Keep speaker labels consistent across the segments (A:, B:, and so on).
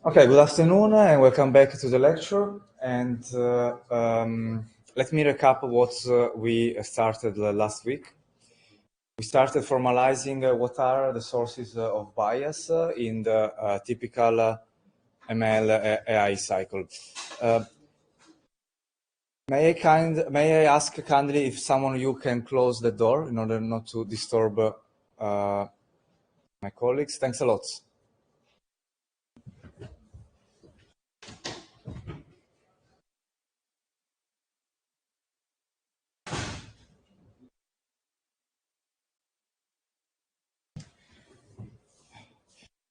A: Okay, good afternoon and welcome back to the lecture. And let me recap what we started last week. We started formalizing what are the sources of bias in the typical ML AI cycle. May I ask kindly if someone of you can close the door in order not to disturb my colleagues? Thanks a lot.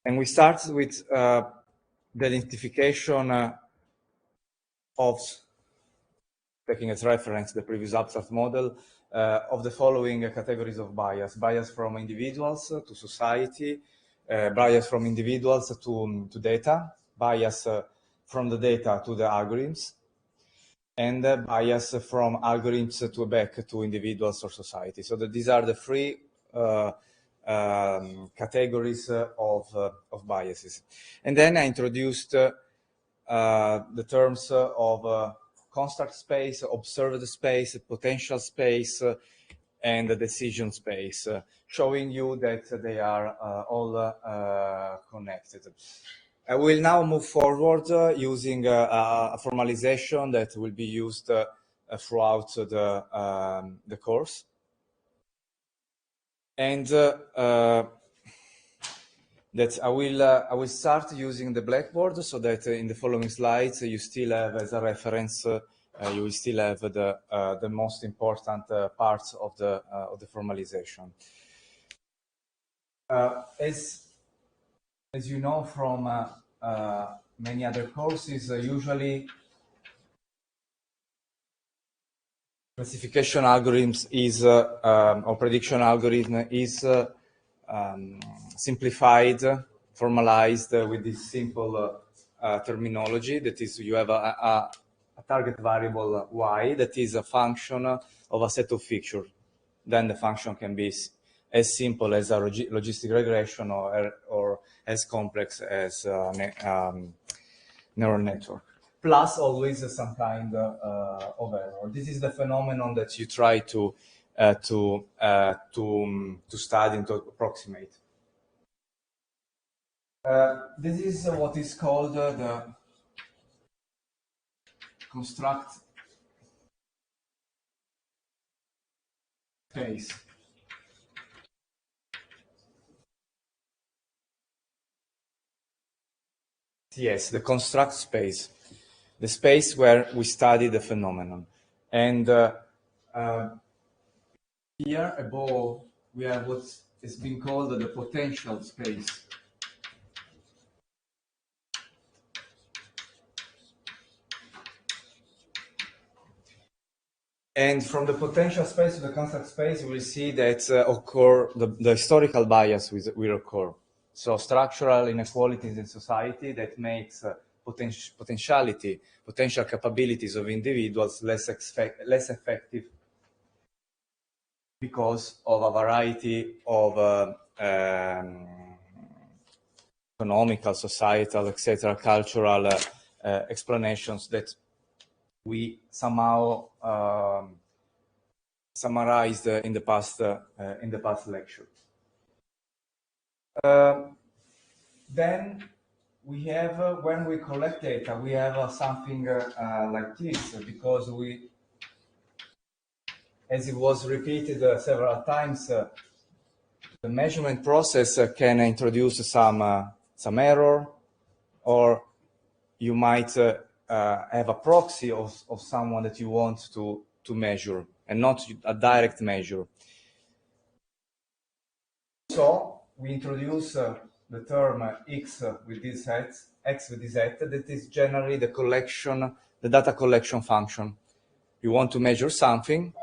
A: And we start with the identification of, taking as reference the previous abstract model, of the following categories of bias. Bias from individuals to society, bias from individuals to data, bias from the data to the algorithms, and bias from algorithms to back to individuals or society. So these are the three categories of biases. And then I introduced the terms of construct space, observed space, potential space, and the decision space, showing you that they are all connected. I will now move forward using a formalization that will be used throughout the course. And that I will start using the Blackboard so that in the following slides you still have as a reference, you will still have the most important parts of the formalization. As you know from many other courses, usually classification algorithms is or prediction algorithm is simplified, formalized with this simple terminology. That is, you have a target variable y that is a function of a set of features. Then the function can be as simple as a logistic regression or as complex as a neural network. Plus always some kind of error. This is the phenomenon that you try to study and to approximate. This is what is called the construct space. Yes, the construct space, the space where we study the phenomenon. And here above we have what is being called the potential space. And from the potential space to the construct space, we will see that the historical bias will occur. So structural inequalities in society that makes potential capabilities of individuals less effective because of a variety of economical, societal, etc., cultural explanations that we somehow summarized in the past lecture. Then we have, when we collect data, we have something like this, because we, as it was repeated several times, the measurement process can introduce some error, or you might have a proxy of someone that you want to measure, and not a direct measure. So we introduce the term x with this hat, x with this hat, that is generally the data collection function. You want to measure something,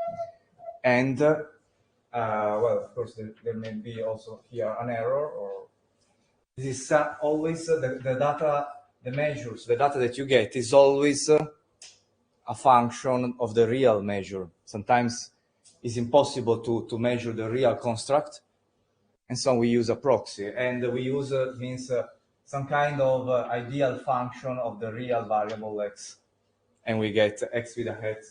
A: and well, of course, there may be also here an error, or this is always the data, the measures, the data that you get is always a function of the real measure. Sometimes it's impossible to measure the real construct, and so we use a proxy. And we use means some kind of ideal function of the real variable x, and we get x with a hat.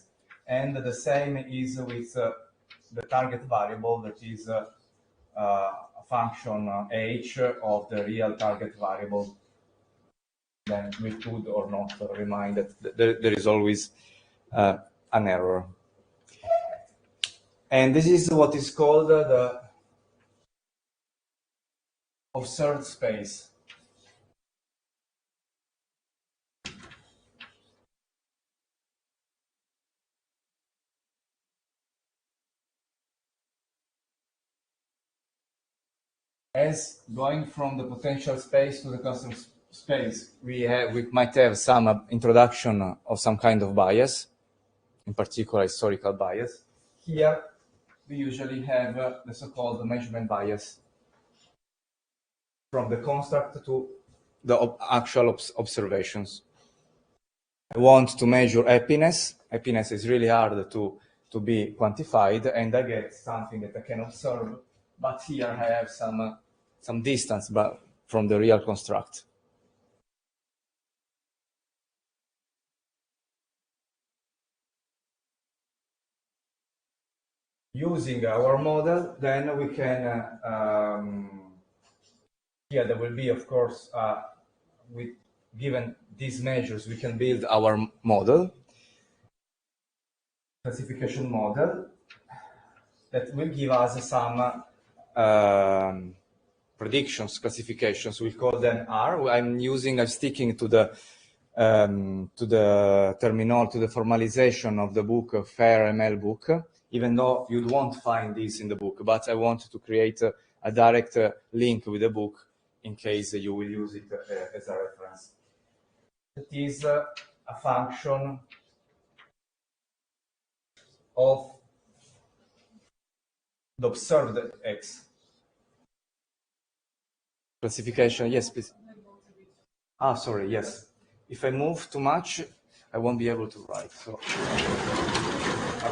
A: And the same is with the target variable, that is a function h of the real target variable. Then we could or not remind that there is always an error. And this is what is called the observed space. As going from the potential space to the custom space, we might have some introduction of some kind of bias, in particular historical bias. Here, we usually have the so-called measurement bias from the construct to the actual observations. I want to measure happiness. Happiness is really hard to be quantified, and I get something that I can observe, but here I have some distance from the real construct. Using our model, then we can, here there will be, of course, given these measures, we can build our model, classification model, that will give us some predictions, classifications. We call them R. I'm sticking to the terminology, to the formalization of the book, FAIR ML book, even though you won't find this in the book, but I want to create a direct link with the book in case you will use it as a reference. It is a function of the observed x. Classification, yes, please. Ah, sorry, yes. If I move too much, I won't be able to write. So,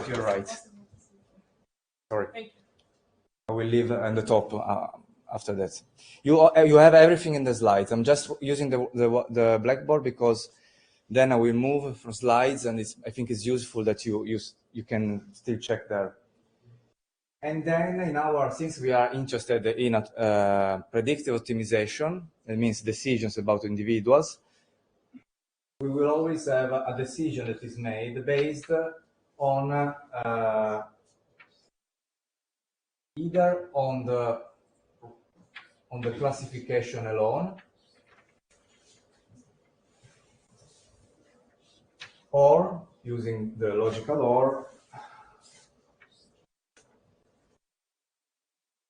A: you're right. Sorry. I will leave on the top after that. You have everything in the slides. I'm just using the Blackboard because then I will move from slides, and I think it's useful that you can still check there. And then since we are interested in predictive optimization, that means decisions about individuals, we will always have a decision that is made based on either on the classification alone, or using the logical OR,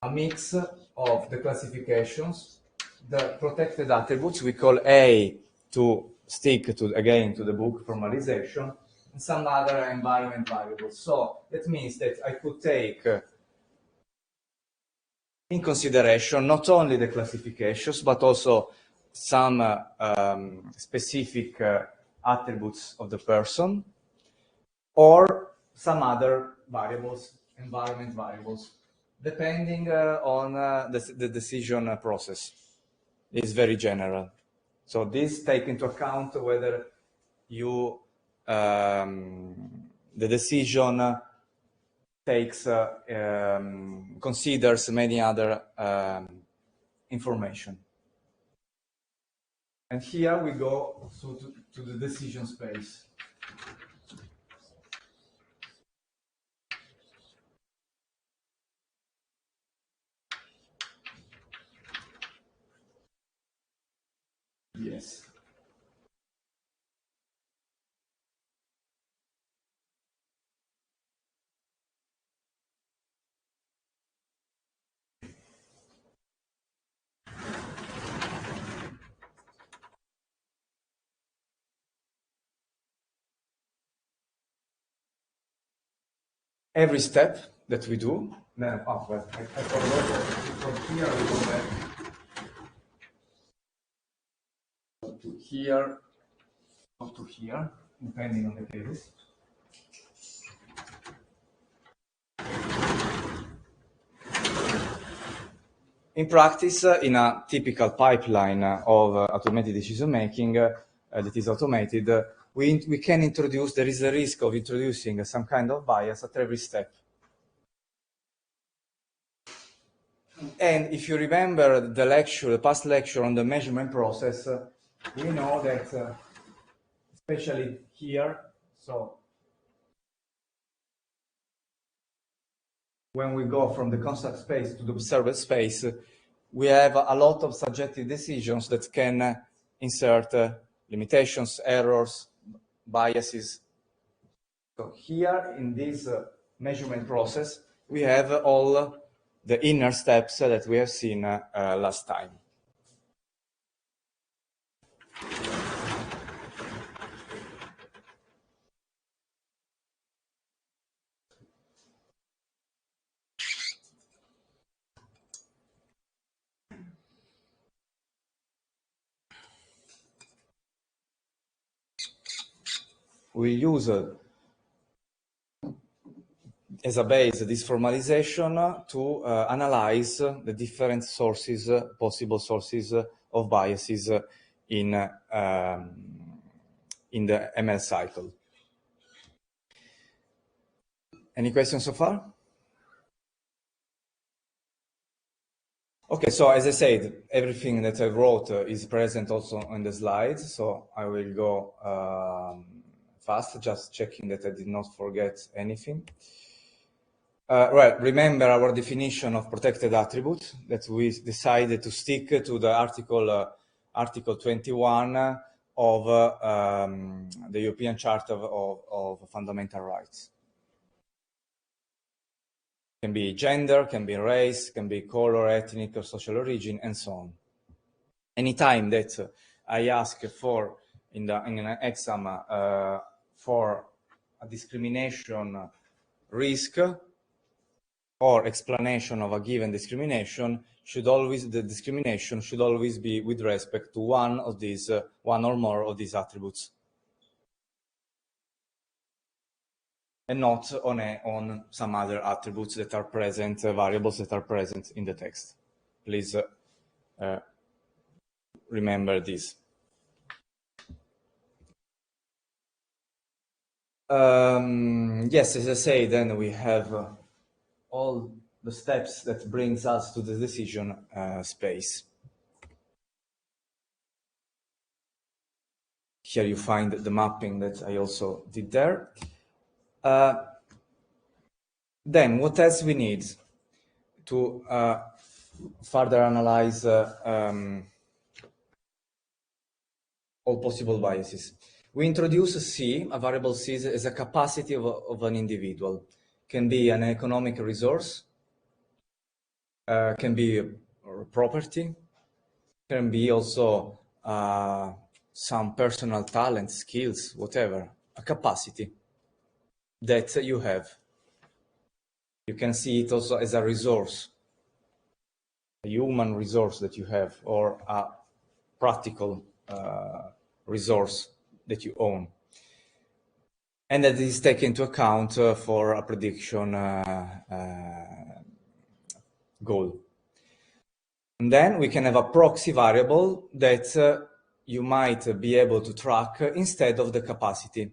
A: a mix of the classifications, the protected attributes, we call A to stick to the book formalization, and some other environment variables. So that means that I could take in consideration not only the classifications, but also some specific attributes of the person, or some other variables, environment variables, depending on the decision process. It's very general. So this take into account whether you the decision takes considers many other information. And here we go to the decision space. Yes. Every step that we do, then, well, I forgot from here we go back to here, or to here, depending on the case. in practice, in a typical pipeline of automated decision making that is automated, we can introduce, there is a risk of introducing some kind of bias at every step. And if you remember the past lecture on the measurement process, we know that, especially here, so when we go from the constant space to the observed space, we have a lot of subjective decisions that can insert limitations, errors, biases. So here in this measurement process, we have all the inner steps that we have seen last time. We use as a base this formalization to analyze the different sources, possible sources of biases in the ML cycle. Any questions so far? Okay, so as I said, everything that I wrote is present also on the slides, so I will go fast, just checking that I did not forget anything. Right, remember our definition of protected attribute, that we decided to stick to the Article 21 of the European Charter of Fundamental Rights. Can be gender, can be race, can be color, ethnic or social origin, and so on. Anytime that I ask for in an exam for a discrimination risk or explanation of a given discrimination, the discrimination should always be with respect to one or more of these attributes, and not on some other attributes that are present, variables that are present in the text. Please remember this. Yes, as I say, then we have all the steps that brings us to the decision space. Here you find the mapping that I also did there. Then what else we need to further analyze all possible biases? We introduce C, a variable C, as a capacity of an individual. Can be an economic resource, can be a property, can be also some personal talent, skills, whatever, a capacity that you have. You can see it also as a resource, a human resource that you have, or a practical resource that you own. And that is taken into account for a prediction goal. And then we can have a proxy variable that you might be able to track instead of the capacity.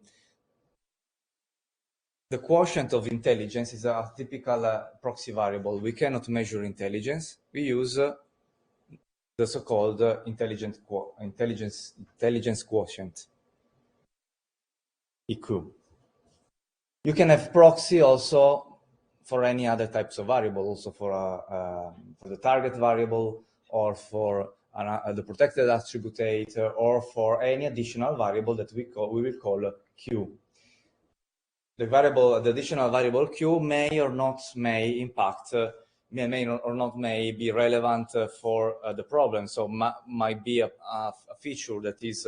A: The quotient of intelligence is a typical proxy variable. We cannot measure intelligence. We use the so-called intelligence quotient, EQ. You can have proxy also for any other types of variable, also for the target variable, or for the protected attribute, or for any additional variable that we will call Q. The additional variable Q may or not may be relevant for the problem. So might be a feature that is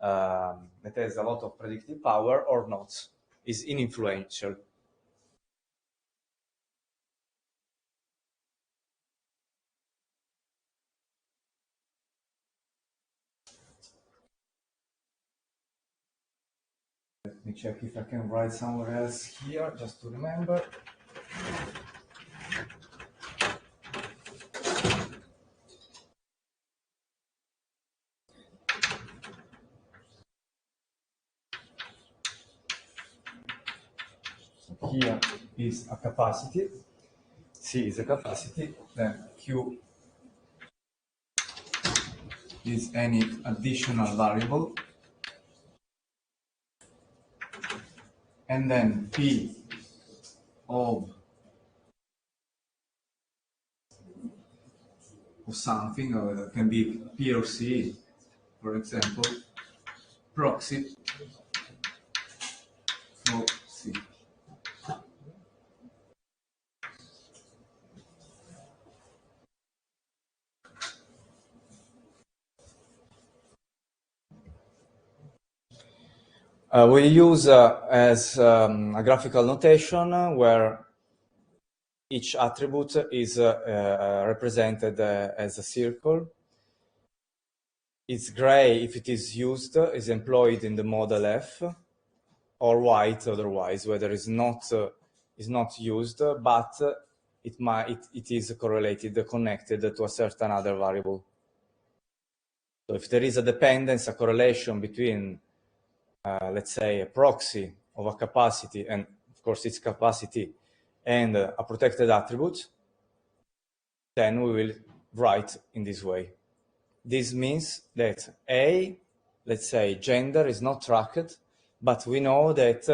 A: that has a lot of predictive power or not, is influential. Let me check if I can write somewhere else here, just to remember. here is a capacity, C is a capacity, then Q is any additional variable, and then P of something, or it can be P or C, for example, proxy for C. We use as a graphical notation where each attribute is represented as a circle. It's gray if it is used, is employed in the model F, or white otherwise, whether it's not used, but it is correlated, connected to a certain other variable. So if there is a dependence, a correlation between let's say a proxy of a capacity, and of course its capacity, and a protected attribute, then we will write in this way. This means that A, let's say gender is not tracked, but we know that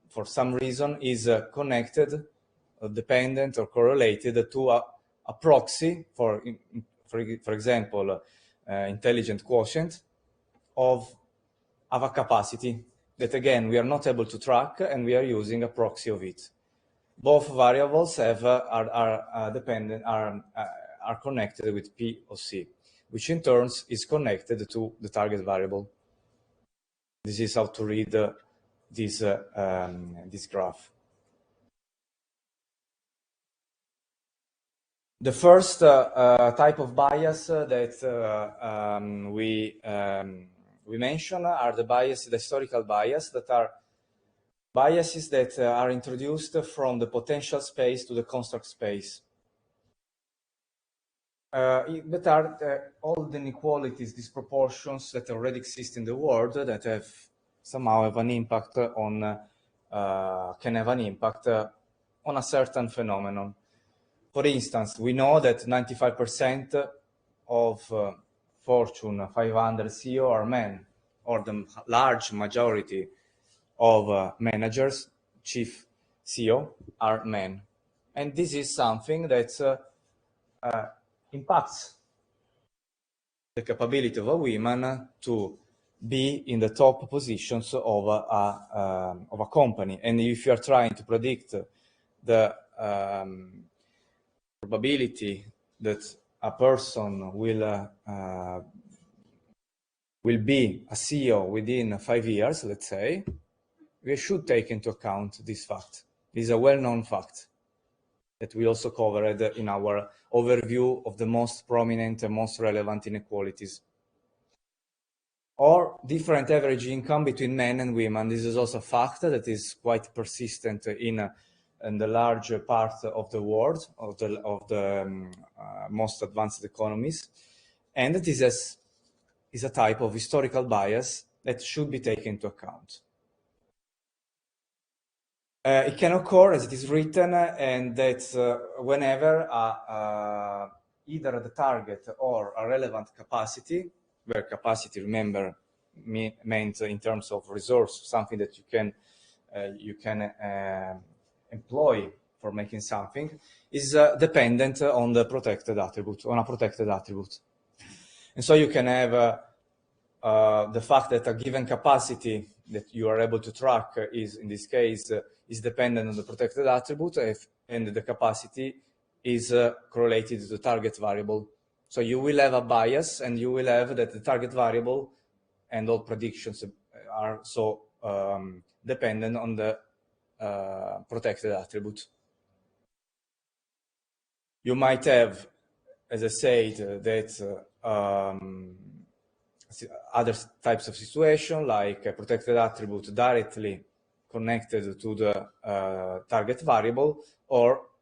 A: for some reason is connected, dependent or correlated to a proxy for example, intelligent quotient of a capacity that, again, we are not able to track, and we are using a proxy of it. Both variables are connected with P of C, which in turn is connected to the target variable. This is how to read this graph. The first type of bias that we mention are the historical bias, that are biases that are introduced from the potential space to the construct space. That are all the inequalities, disproportions that already exist in the world that have somehow have an impact on, can have an impact on a certain phenomenon. For instance, we know that 95% of Fortune 500 CEO are men, or the large majority of managers, chief CEO, are men. And this is something that impacts the capability of a woman to be in the top positions of a company. And if you are trying to predict the probability that a person will be a CEO within 5 years, let's say, we should take into account this fact. This is a well-known fact that we also covered in our overview of the most prominent and most relevant inequalities. Or different average income between men and women. This is also a fact that is quite persistent in the larger part of the world, of the most advanced economies. And this is a type of historical bias that should be taken into account. It can occur, as it is written, and that whenever either the target or a relevant capacity, where capacity, remember, meant in terms of resource, something that you can employ for making something, is dependent on the protected attribute, on a protected attribute. And so you can have the fact that a given capacity that you are able to track is, in this case, is dependent on the protected attribute, and the capacity is correlated to the target variable. So you will have a bias, and you will have that the target variable and all predictions are so dependent on the protected attribute. You might have, as I said, that other types of situation, like a protected attribute directly connected to the target variable,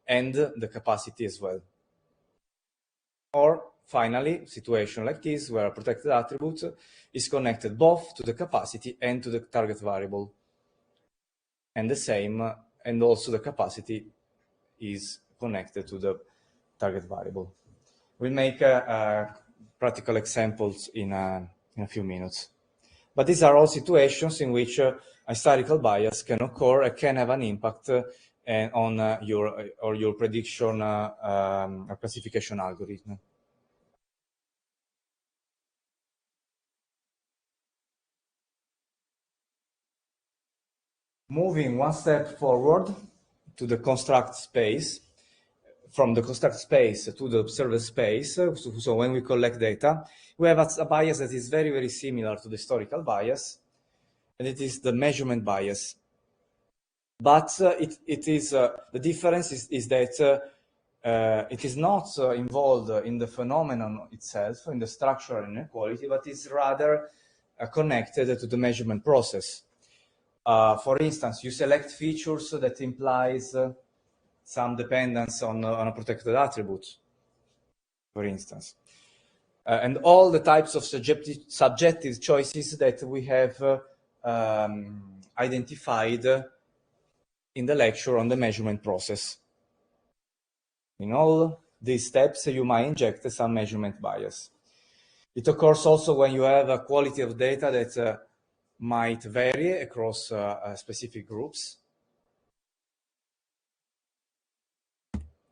A: and the capacity as well. Or finally, situation like this, where a protected attribute is connected both to the capacity and to the target variable. And the same and also the capacity is connected to the target variable. We'll make practical examples in a few minutes. But these are all situations in which a historical bias can occur and can have an impact on your prediction or classification algorithm. Moving one step forward to the construct space, from the construct space to the observer space, so when we collect data, we have a bias that is very, very similar to the historical bias, and it is the measurement bias. But it is the difference is that it is not involved in the phenomenon itself, in the structural inequality, but is rather connected to the measurement process. For instance, you select features that implies some dependence on a protected attribute, for instance. And all the types of subjective choices that we have identified in the lecture on the measurement process. In all these steps, you might inject some measurement bias. It occurs also when you have a quality of data that might vary across specific groups.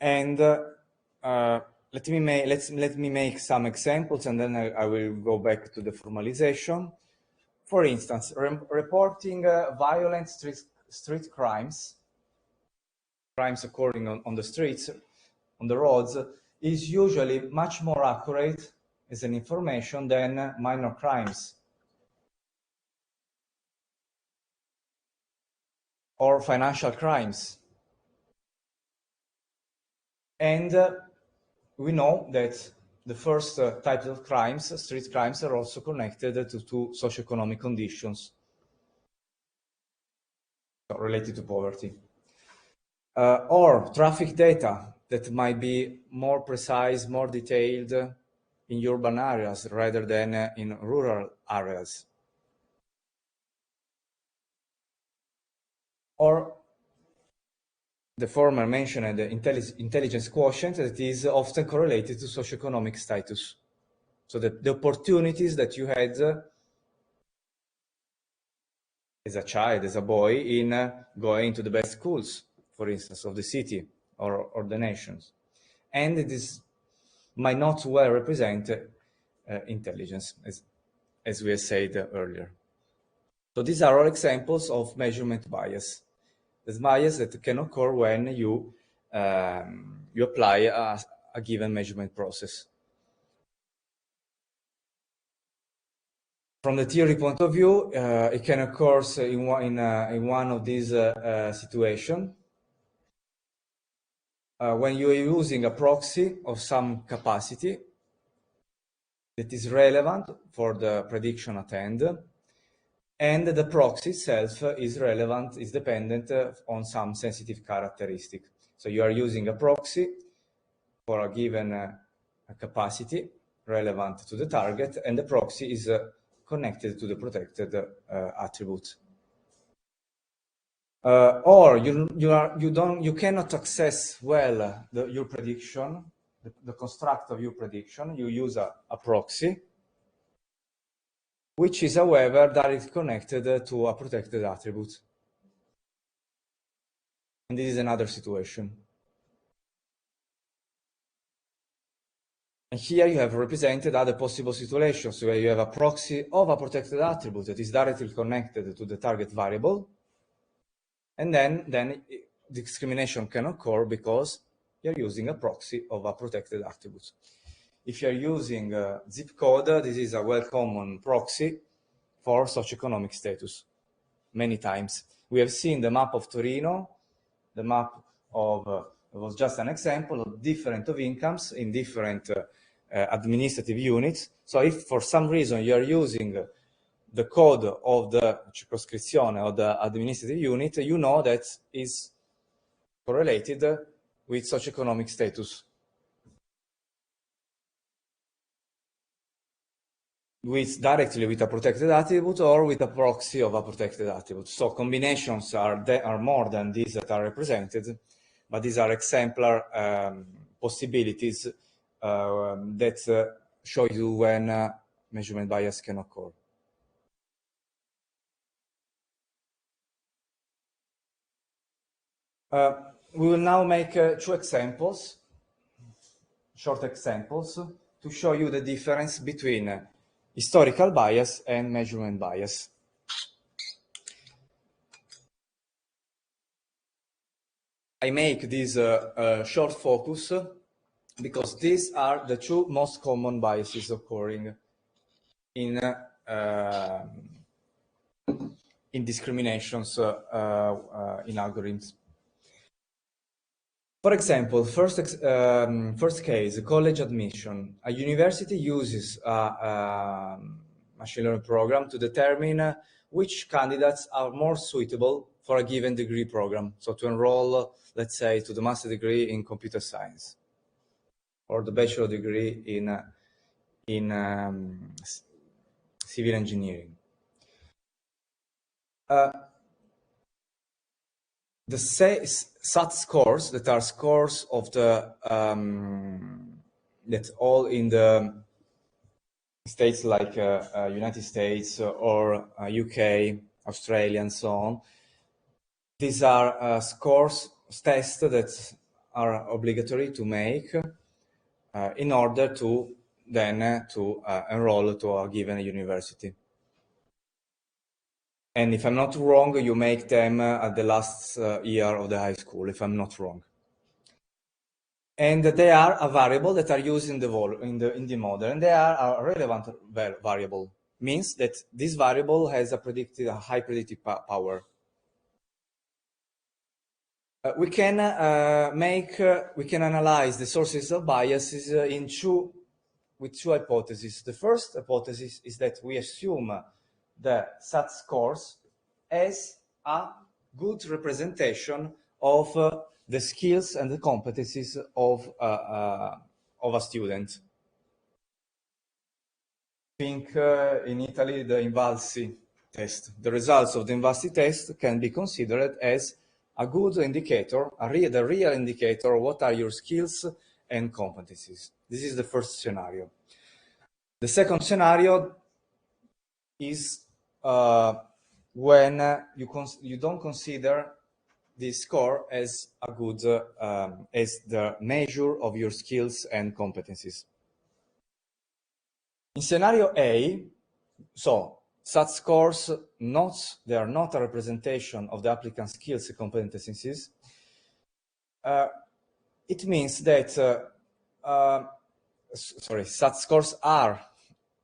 A: And let me make some examples, and then I will go back to the formalization. For instance, reporting violent street crimes occurring on the streets, on the roads, is usually much more accurate as an information than minor crimes or financial crimes. And we know that the first types of crimes, street crimes, are also connected to socioeconomic conditions related to poverty. Or traffic data that might be more precise, more detailed in urban areas rather than in rural areas. Or the former mentioned the intelligence quotient that is often correlated to socioeconomic status. So that the opportunities that you had as a child, as a boy, in going to the best schools, for instance, of the city or the nations. And it might not well represent intelligence, as we have said earlier. So these are all examples of measurement bias. This bias that can occur when you apply a given measurement process. From the theory point of view, it can occur in one of these situations. When you are using a proxy of some capacity that is relevant for the prediction at end, and the proxy itself is relevant, is dependent on some sensitive characteristic. So you are using a proxy for a given capacity relevant to the target, and the proxy is connected to the protected attribute. Or you cannot access well your prediction, the construct of your prediction. You use a proxy, which is, however, directly connected to a protected attribute. And this is another situation. And here you have represented other possible situations where you have a proxy of a protected attribute that is directly connected to the target variable. And then discrimination can occur because you're using a proxy of a protected attribute. If you're using zip code, this is a well-common proxy for socioeconomic status. Many times. We have seen the map of Torino, the map of, it was just an example of different of incomes in different administrative units. So if for some reason you're using the code of the circoscrizione or the administrative unit, you know that is correlated with socioeconomic status. directly with a protected attribute or with a proxy of a protected attribute. So combinations are more than these that are represented, but these are exemplar possibilities that show you when measurement bias can occur. We will now make two examples, short examples, to show you the difference between historical bias and measurement bias. I make this short focus because these are the two most common biases occurring in discriminations in algorithms. For example, first case, college admission. A university uses a machine learning program to determine which candidates are more suitable for a given degree program. So to enroll, let's say, to the master degree in computer science or the bachelor degree in civil engineering. The SAT scores, that are scores of the that all in the states like United States or UK, Australia, and so on. These are scores, tests that are obligatory to make in order to then enroll to a given university. And if I'm not wrong, you make them at the last year of the high school, if I'm not wrong. And they are a variable that are used in the model, and they are a relevant variable. Means that this variable has a high predictive power. We can analyze the sources of biases with two hypotheses. The first hypothesis is that we assume the SAT scores as a good representation of the skills and the competencies of a student. Think in Italy the Invalsi test. The results of the Invalsi test can be considered as a good indicator, the real indicator of what are your skills and competencies. This is the first scenario. The second scenario is when you don't consider this score as a good as the measure of your skills and competencies. In scenario A, so such scores they are not a representation of the applicant's skills and competencies. It means that such scores are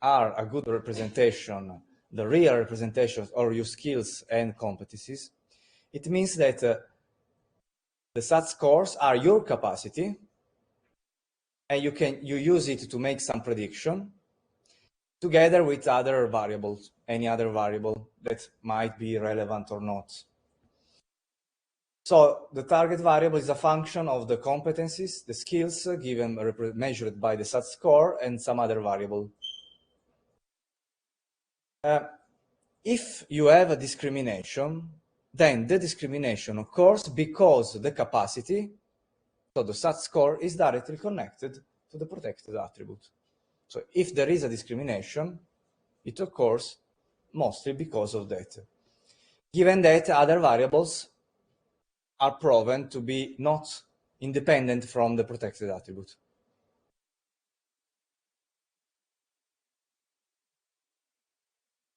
A: a good representation, the real representation of your skills and competencies. It means that the SAT scores are your capacity, and you use it to make some prediction together with other variables, any other variable that might be relevant or not. So the target variable is a function of the competencies, the skills given measured by the SAT score, and some other variable. If you have a discrimination, then the discrimination occurs because the capacity, so the SAT score, is directly connected to the protected attribute. So if there is a discrimination, it occurs mostly because of that. Given that other variables are proven to be not independent from the protected attribute.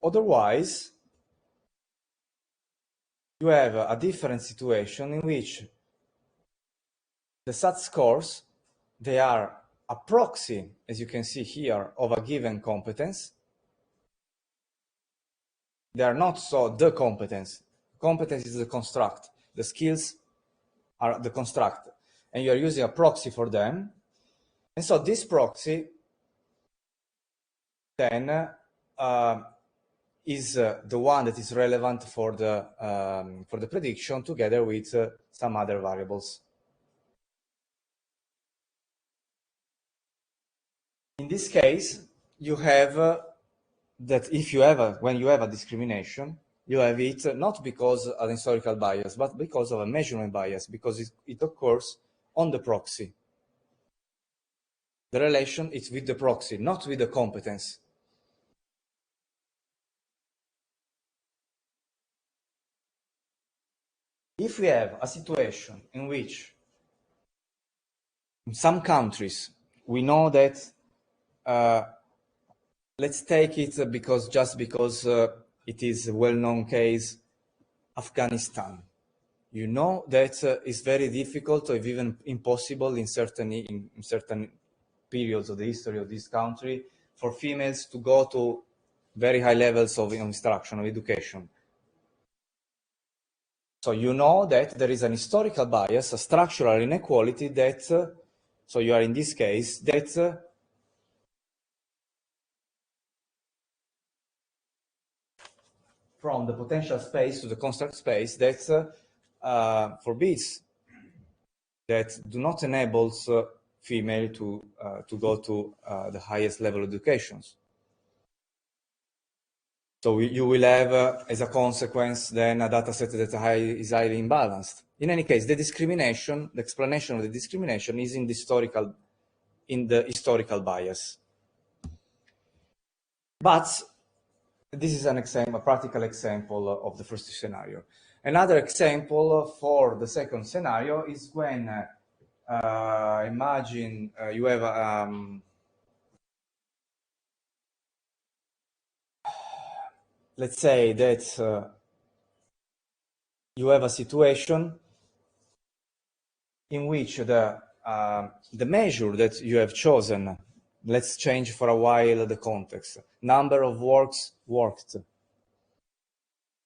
A: Otherwise, you have a different situation in which the SAT scores, they are a proxy, as you can see here, of a given competence. They are not so the competence. Competence is the construct. The skills are the construct. And you are using a proxy for them. And so this proxy then is the one that is relevant for the prediction together with some other variables. In this case, you have that when you have a discrimination, you have it not because of an historical bias, but because of a measurement bias, because it occurs on the proxy. The relation is with the proxy, not with the competence. If we have a situation in which in some countries we know that let's take it just because it is a well-known case, Afghanistan. You know that it's very difficult or even impossible in certain periods of the history of this country for females to go to very high levels of instruction, of education. So you know that there is an historical bias, a structural inequality that, so you are in this case, that from the potential space to the construct space that forbids, that do not enable female to go to the highest level of educations. So you will have, as a consequence, then a data set that is highly imbalanced. In any case, the discrimination, the explanation of the discrimination is in the historical bias. But this is an example, a practical example of the first scenario. Another example for the second scenario is when imagine you have let's say that you have a situation in which the measure that you have chosen, let's change for a while the context, number of works worked.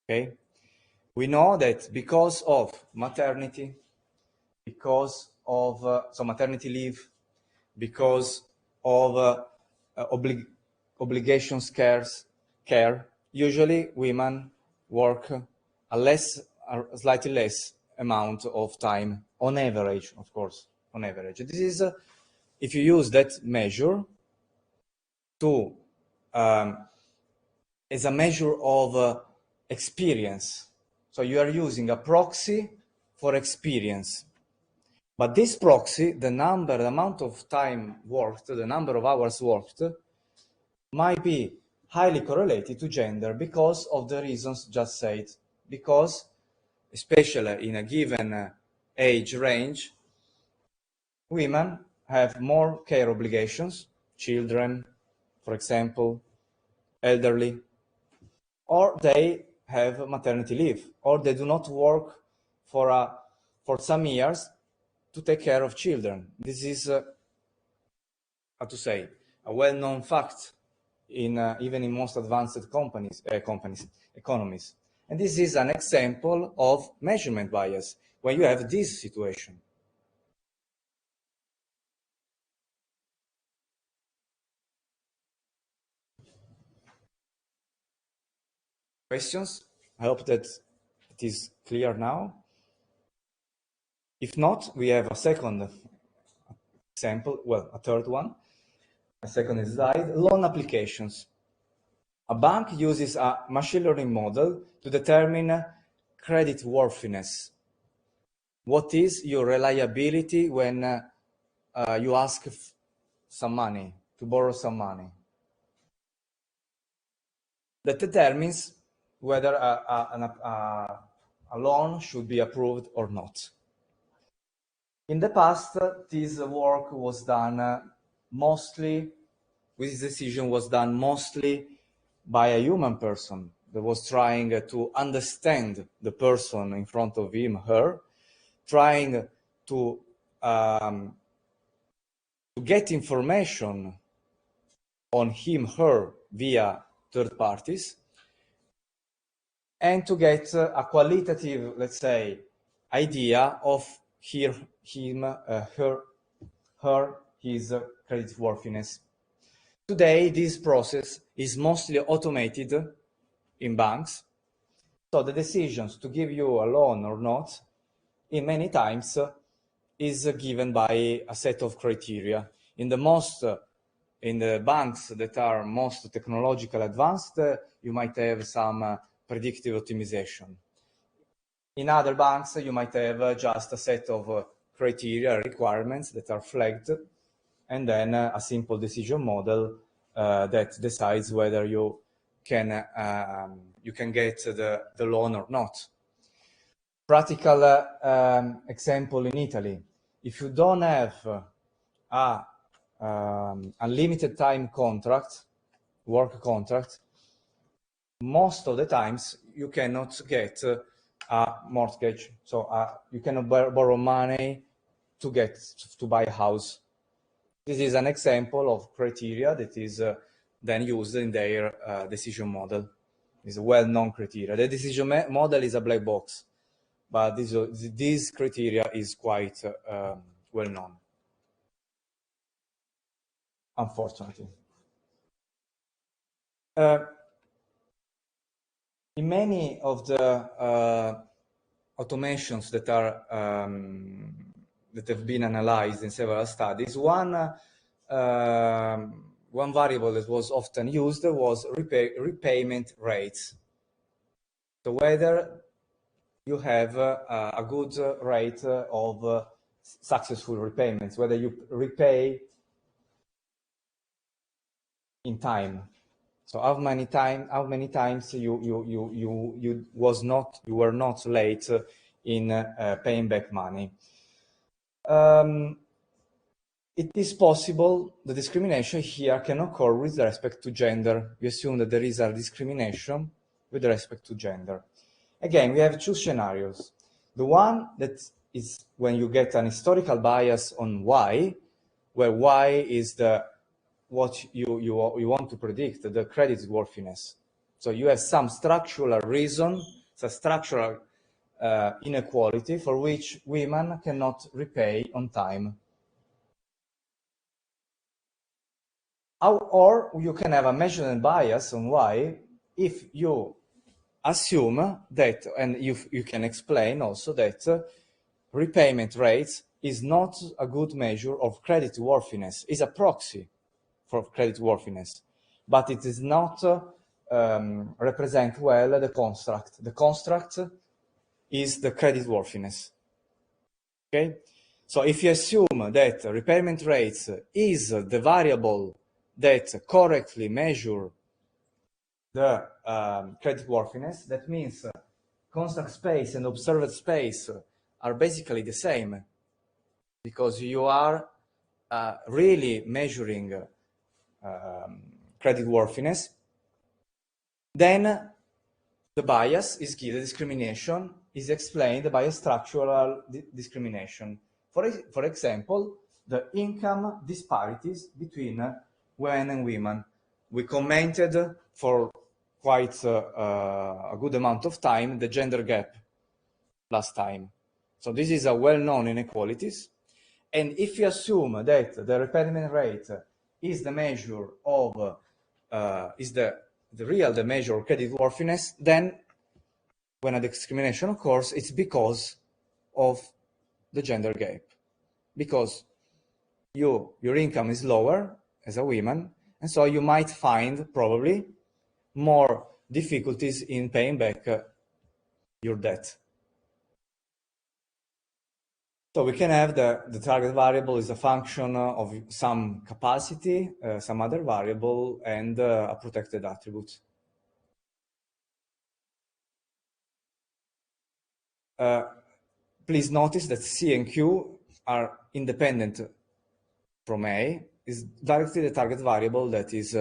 A: Okay, we know that because of maternity, because of maternity leave, because of obligations care, usually women work a slightly less amount of time on average, of course, on average. This is if you use that measure to as a measure of experience. So you are using a proxy for experience. But this proxy, the amount of time worked, the number of hours worked, might be highly correlated to gender because of the reasons just said. Because, especially in a given age range, women have more care obligations, children, for example, elderly, or they have maternity leave, or they do not work for some years to take care of children. This is, how to say, a well-known fact even in most advanced economies. And this is an example of measurement bias when you have this situation. Questions? I hope that it is clear now. If not, we have a second example, well, a third one. A second slide, loan applications. A bank uses a machine learning model to determine credit worthiness. What is your reliability when you ask some money, to borrow some money? That determines whether a loan should be approved or not. In the past, this work was done this decision was done mostly by a human person that was trying to understand the person in front of him, her, trying to get information on him, her, via third parties, and to get a qualitative, let's say, idea of his creditworthiness. Today, this process is mostly automated in banks, so the decisions to give you a loan or not, in many times, is given by a set of criteria. In the most in the banks that are most technological advanced, you might have some predictive optimization. In other banks, you might have just a set of criteria, requirements that are flagged, and then a simple decision model that decides whether you can get the loan or not. Practical example in Italy: if you don't have a unlimited time contract, work contract, most of the times you cannot get a mortgage. So you cannot borrow money to buy a house. This is an example of criteria that is then used in their decision model. It's a well-known criteria. The decision model is a black box, but this criteria is quite well-known, unfortunately. In many of the automations that are that have been analyzed in several studies, one variable that was often used was repayment rates. So whether you have a good rate of successful repayments, whether you repay in time. So how many times you were not late in paying back money. It is possible the discrimination here can occur with respect to gender. We assume that there is a discrimination with respect to gender. Again, we have two scenarios. The one that is when you get an historical bias on Y, where Y is what you want to predict, the credit worthiness. So you have some structural reason, some structural inequality for which women cannot repay on time. Or you can have a measurement bias on Y if you assume that, and you can explain also that repayment rates is not a good measure of credit worthiness, is a proxy for credit worthiness, but it does not represent well the construct. The construct is the credit worthiness. Okay, so if you assume that repayment rates is the variable that correctly measure the credit worthiness, that means constant space and observed space are basically the same, because you are really measuring credit worthiness. Then the bias is given, the discrimination is explained by a structural discrimination. For example, the income disparities between men and women. We commented for quite a good amount of time the gender gap last time. So this is a well-known inequalities. And if you assume that the repayment rate is the measure of, is the measure of credit worthiness, then when a discrimination occurs, it's because of the gender gap. Because your income is lower as a woman, and so you might find probably more difficulties in paying back your debt. So we can have the target variable is a function of some capacity, some other variable, and a protected attribute. Please notice that C and Q are independent from A, is directly the target variable that is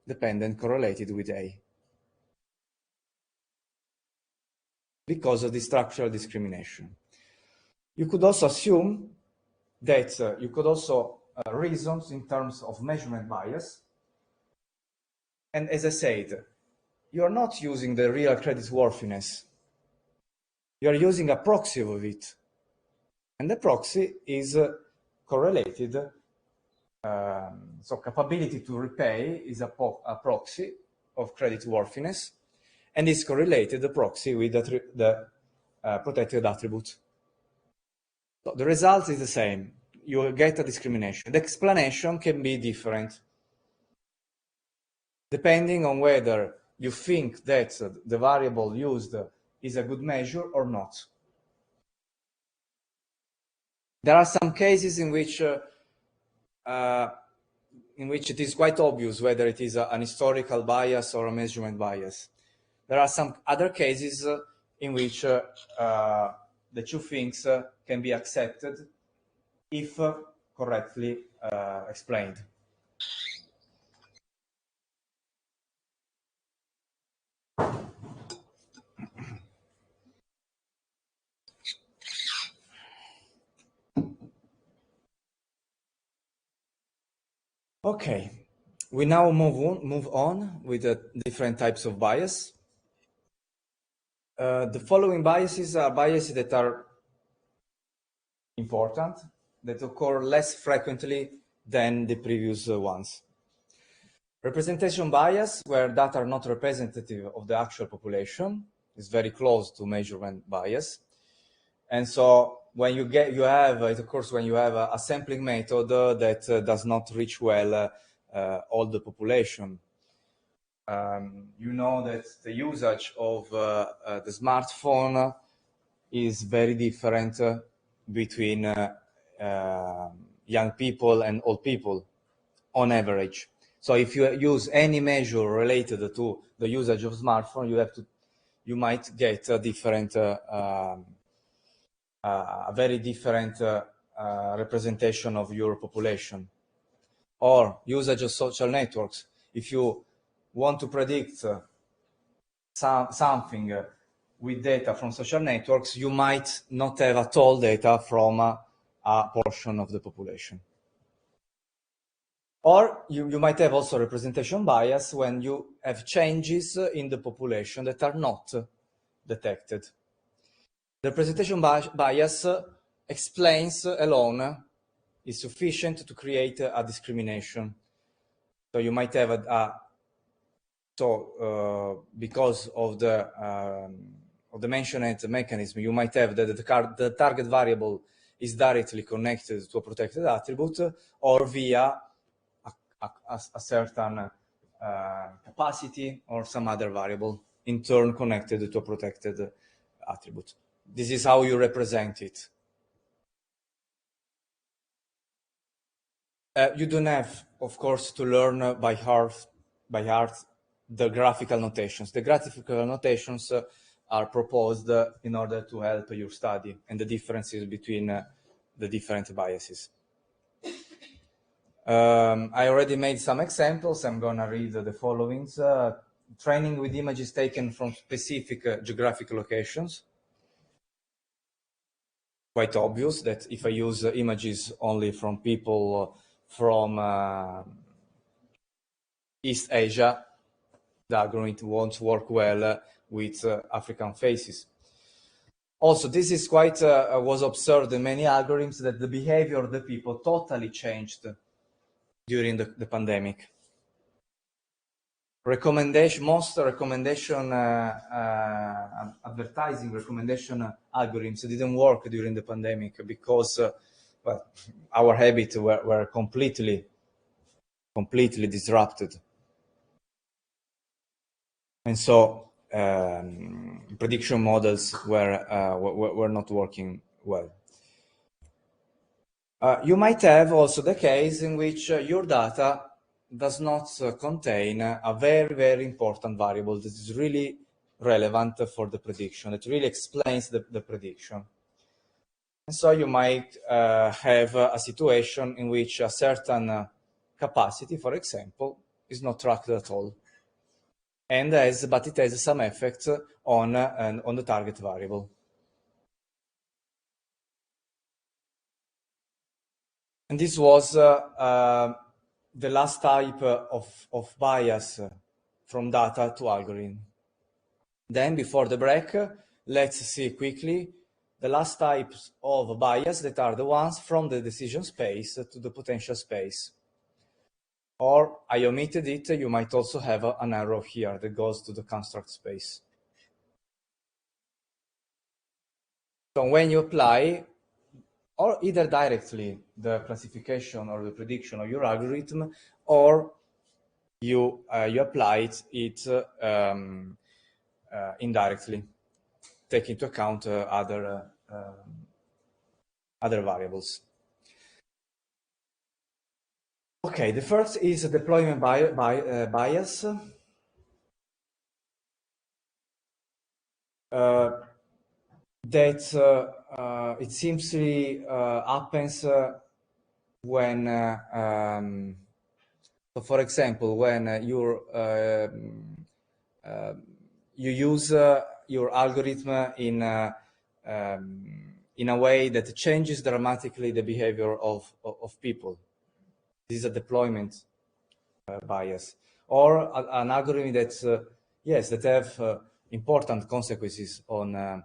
A: dependent, correlated with A, because of the structural discrimination. You could also assume that you could also reasons in terms of measurement bias. And as I said, you are not using the real credit worthiness. You are using a proxy of it. And the proxy is correlated. So capability to repay is a proxy of credit worthiness, and is correlated, the proxy, with the protected attribute. So the result is the same. You get a discrimination. The explanation can be different. depending on whether you think that the variable used is a good measure or not. There are some cases in which it is quite obvious whether it is an historical bias or a measurement bias. There are some other cases in which the two things can be accepted if correctly explained. Okay, we now move on with the different types of bias. The following biases are biases that are important, that occur less frequently than the previous ones. Representation bias, where data are not representative of the actual population, is very close to measurement bias. And so when it occurs when you have a sampling method that does not reach well all the population. You know that the usage of the smartphone is very different between young people and old people on average. So if you use any measure related to the usage of smartphone, you might get a different, a very different representation of your population. Or usage of social networks. If you want to predict something with data from social networks, you might not have at all data from a portion of the population. Or you might have also representation bias when you have changes in the population that are not detected. The representation bias explains alone is sufficient to create a discrimination. So you might have because of the mentioned mechanism, you might have that the target variable is directly connected to a protected attribute, or via a certain capacity or some other variable in turn connected to a protected attribute. This is how you represent it. You don't have, of course, to learn by heart the graphical notations. The graphical notations are proposed in order to help your study and the differences between the different biases. I already made some examples. I'm going to read the followings. Training with images taken from specific geographic locations. Quite obvious that if I use images only from people from East Asia, the algorithm won't work well with African faces. Also, this is quite was observed in many algorithms that the behavior of the people totally changed during the pandemic. Most recommendation advertising recommendation algorithms didn't work during the pandemic because well, our habits were completely disrupted, and so prediction models were not working well. You might have also the case in which your data does not contain a very, very important variable that is really relevant for the prediction, that really explains the prediction. And so you might have a situation in which a certain capacity, for example, is not tracked at all, but it has some effect on the target variable. And this was the last type of bias from data to algorithm. Then, before the break, let's see quickly the last types of bias that are the ones from the decision space to the potential space. Or, I omitted it, you might also have an arrow here that goes to the construct space. So when you apply, or either directly the classification or the prediction of your algorithm, or you apply it indirectly, take into account other variables. Okay, the first is deployment bias. That it simply happens when, so for example, when you use your algorithm in a way that changes dramatically the behavior of people. This is a deployment bias, or an algorithm that yes, that have important consequences on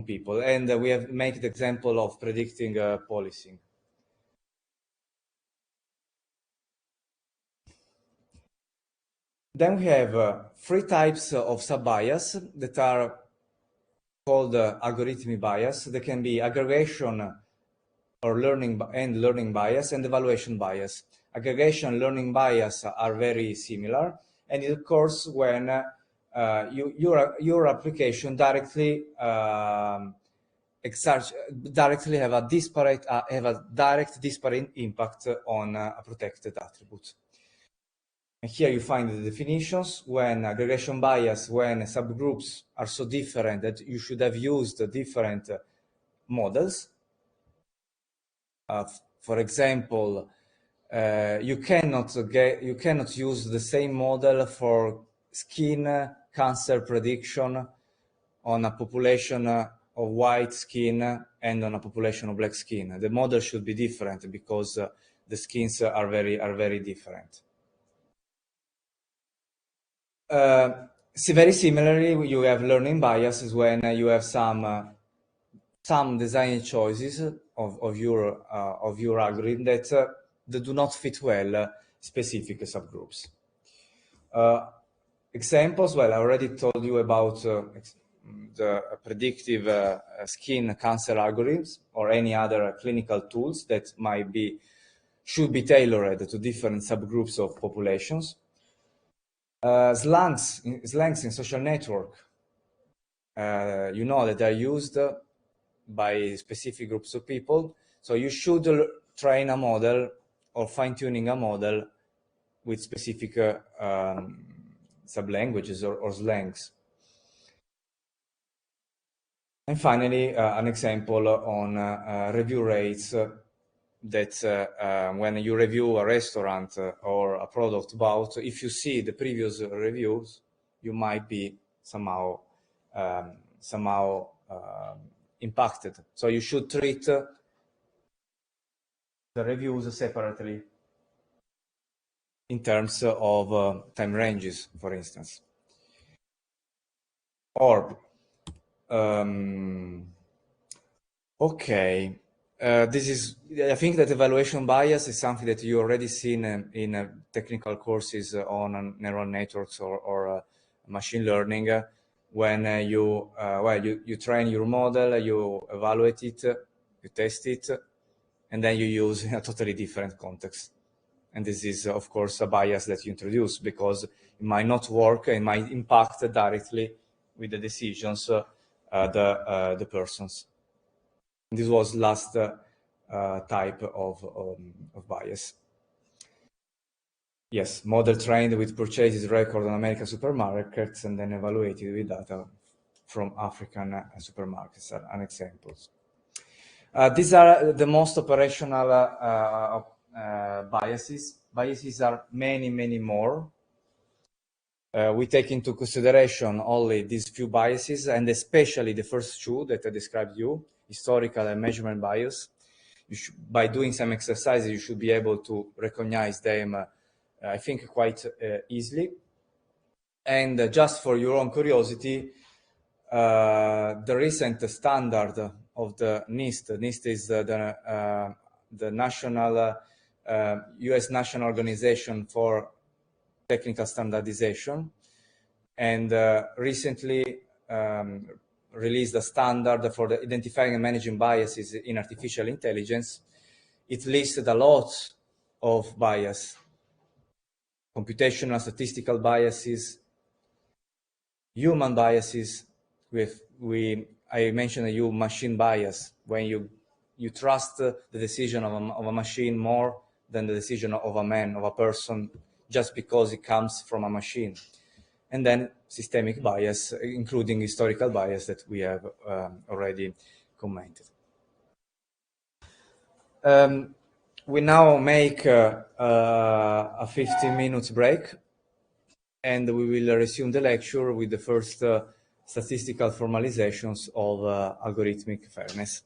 A: people, and we have made the example of predicting policing. Then we have three types of sub-bias that are called algorithmic bias. They can be aggregation or learning bias and evaluation bias. Aggregation, learning bias are very similar, and it occurs when your application directly directly have a direct disparate impact on a protected attribute. And here you find the definitions. When aggregation bias, when subgroups are so different that you should have used different models. For example, you cannot use the same model for skin cancer prediction on a population of white skin and on a population of black skin. The model should be different because the skins are very different. Very similarly, you have learning biases when you have some design choices of your algorithm that do not fit well specific subgroups. Examples, well, I already told you about the predictive skin cancer algorithms or any other clinical tools that should be tailored to different subgroups of populations. Slangs in social network, you know that are used by specific groups of people. So you should train a model or fine-tuning a model with specific sublanguages or slangs. And finally, an example on review rates that when you review a restaurant or a product bought, if you see the previous reviews, you might be somehow impacted. So you should treat the reviews separately in terms of time ranges, for instance. Or, okay, I think that evaluation bias is something that you already seen in technical courses on neural networks or machine learning. When you train your model, you evaluate it, you test it, and then you use in a totally different context. And this is, of course, a bias that you introduce because it might not work and might impact directly with the decisions the persons. And this was last type of bias. Yes, model trained with purchases record on American supermarkets and then evaluated with data from African supermarkets are an examples. These are the most operational biases. Biases are many more. We take into consideration only these few biases, and especially the first two that I described you, historical and measurement bias. By doing some exercises, you should be able to recognize them, I think, quite easily. And just for your own curiosity, the recent standard of the NIST is the national U.S. National Organization for Technical Standardization, and recently released a standard for identifying and managing biases in artificial intelligence. It listed a lot of bias computational statistical biases, human biases. I mentioned a machine bias, when you trust the decision of a machine more than the decision of a man, of a person, just because it comes from a machine. And then systemic bias, including historical bias that we have already commented. We now make a 15 minutes break, and we will resume the lecture with the first statistical formalizations of algorithmic fairness.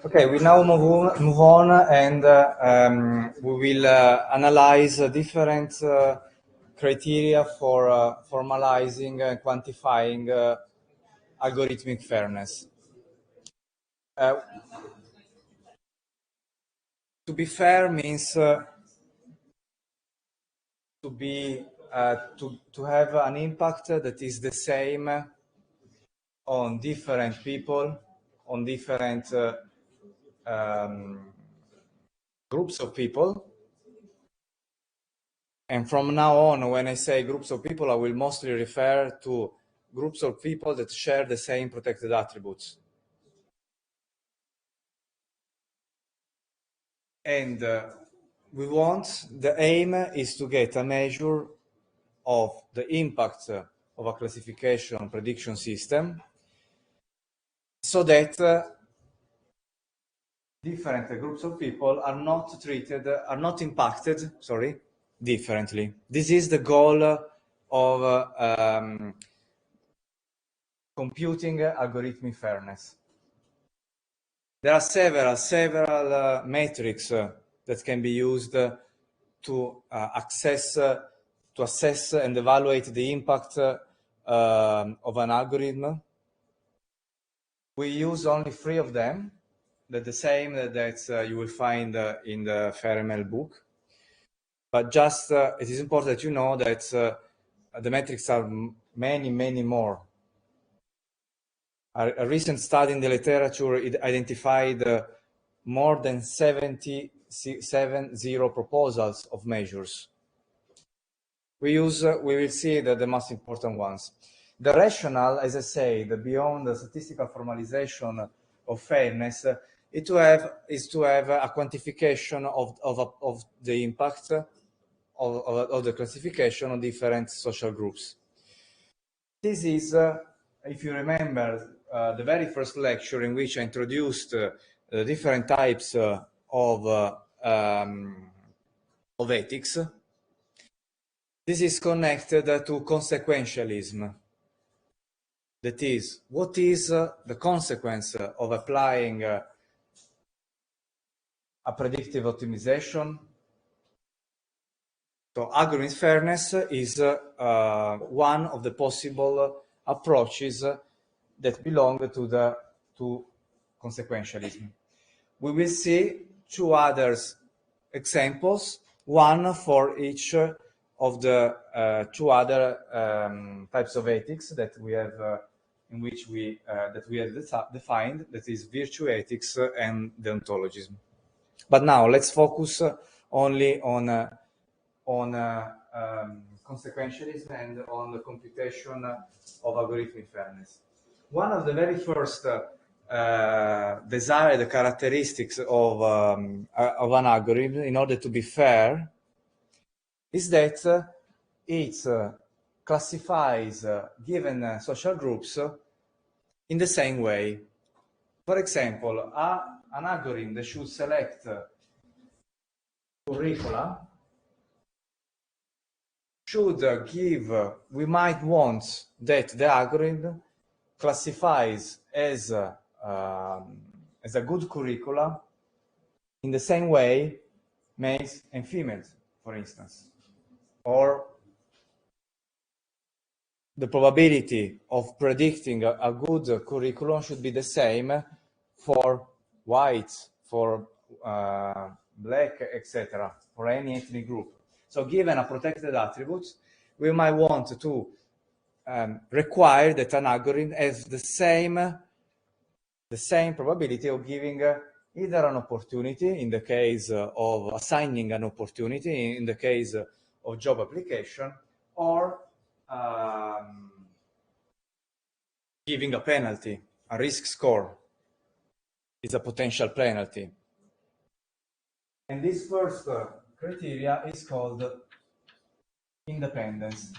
A: Okay, we now move on and we will analyze different criteria for formalizing and quantifying algorithmic fairness. To be fair means to have an impact that is the same on different people, on different groups of people. And from now on, when I say groups of people, I will mostly refer to groups of people that share the same protected attributes. And the aim is to get a measure of the impact of a classification prediction system, so that different groups of people are not impacted, differently. This is the goal of computing algorithmic fairness. There are several metrics that can be used to assess and evaluate the impact of an algorithm. We use only 3 of them. They're the same that you will find in the FairML book. But just it is important that you know that the metrics are many more. A recent study in the literature identified more than 70 proposals of measures. We will see the most important ones. The rationale, as I said, beyond the statistical formalization of fairness, is to have a quantification of the impact of the classification on different social groups. This is, if you remember, the very first lecture in which I introduced the different types of ethics. This is connected to consequentialism. That is, what is the consequence of applying a predictive optimization? So algorithm fairness is one of the possible approaches that belong to consequentialism. We will see 2 other examples, one for each of the 2 other types of ethics that we have defined, that is virtue ethics and deontologism. But now let's focus only on consequentialism and on the computation of algorithmic fairness. One of the very first desired characteristics of an algorithm, in order to be fair, is that it classifies given social groups in the same way. For example, an algorithm that should select curricula should give, we might want that the algorithm classifies as a good curricula in the same way males and females, for instance, or the probability of predicting a good curriculum should be the same for whites, for black, etc., for any ethnic group. So given a protected attribute, we might want to require that an algorithm has the same probability of giving either an opportunity in the case of assigning an opportunity in the case of job application, or giving a penalty. A risk score is a potential penalty. And this first criteria is called independence.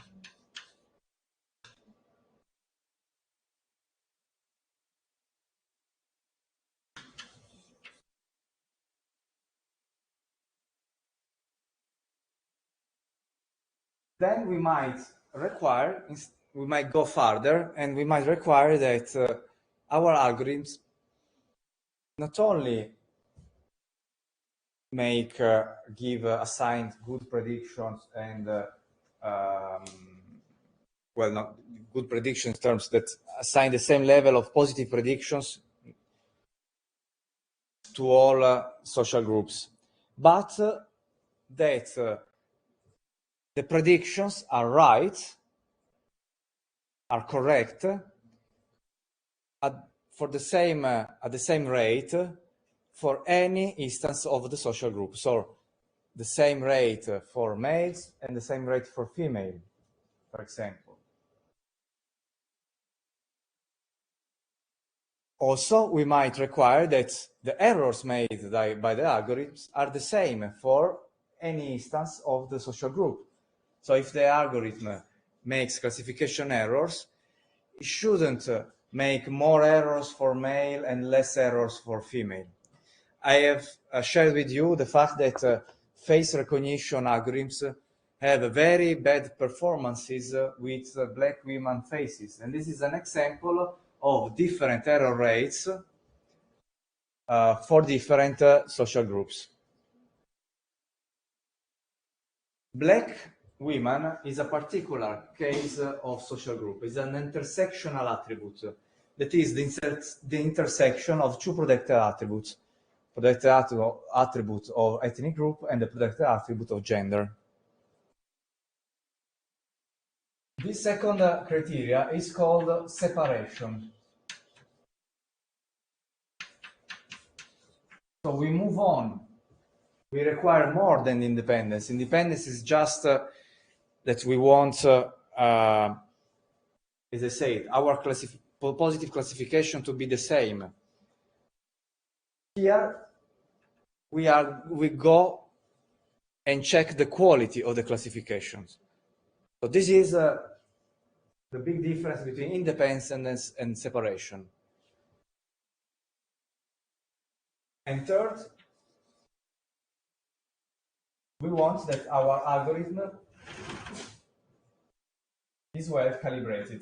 A: Then we might go further, and we might require that our algorithms not only give assigned good predictions and well, not good predictions terms that assign the same level of positive predictions to all social groups, but that the predictions are right, are correct at the same rate for any instance of the social group. So the same rate for males and the same rate for female, for example. Also, we might require that the errors made by the algorithms are the same for any instance of the social group. So if the algorithm makes classification errors, it shouldn't make more errors for male and less errors for female. I have shared with you the fact that face recognition algorithms have very bad performances with black women faces. And this is an example of different error rates for different social groups. Black women is a particular case of social group. It's an intersectional attribute. That is the intersection of two protected attributes. Protected attribute of ethnic group and the protected attribute of gender. This second criteria is called separation. So we move on. We require more than independence. Independence is just that we want, as I said, our positive classification to be the same. Here, we go and check the quality of the classifications. So this is the big difference between independence and separation. And third, we want that our algorithm is well calibrated.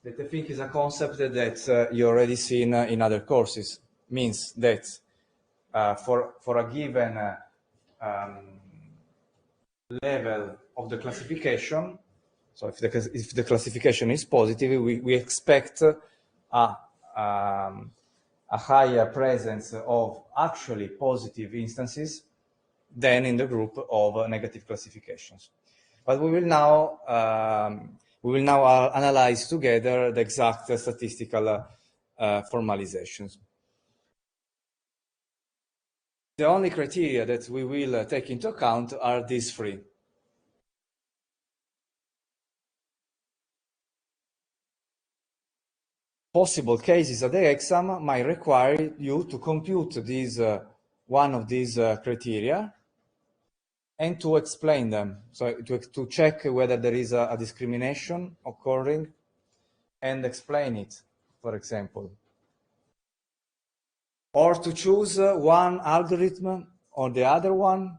A: That I think is a concept that you already seen in other courses. Means that for a given level of the classification, so if the classification is positive, we expect a higher presence of actually positive instances than in the group of negative classifications. But we will now analyze together the exact statistical formalizations. The only criteria that we will take into account are these three. Possible cases at the exam might require you to compute one of these criteria and to explain them. So to check whether there is a discrimination occurring and explain it, for example. Or to choose one algorithm or the other one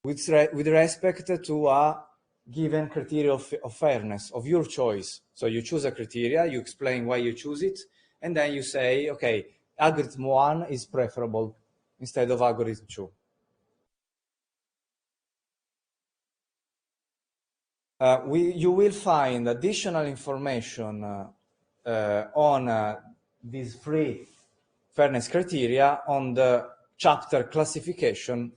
A: with respect to a given criteria of fairness of your choice. So you choose a criteria, you explain why you choose it, and then you say, okay, algorithm 1 is preferable instead of algorithm 2. You will find additional information on these three fairness criteria on the chapter classification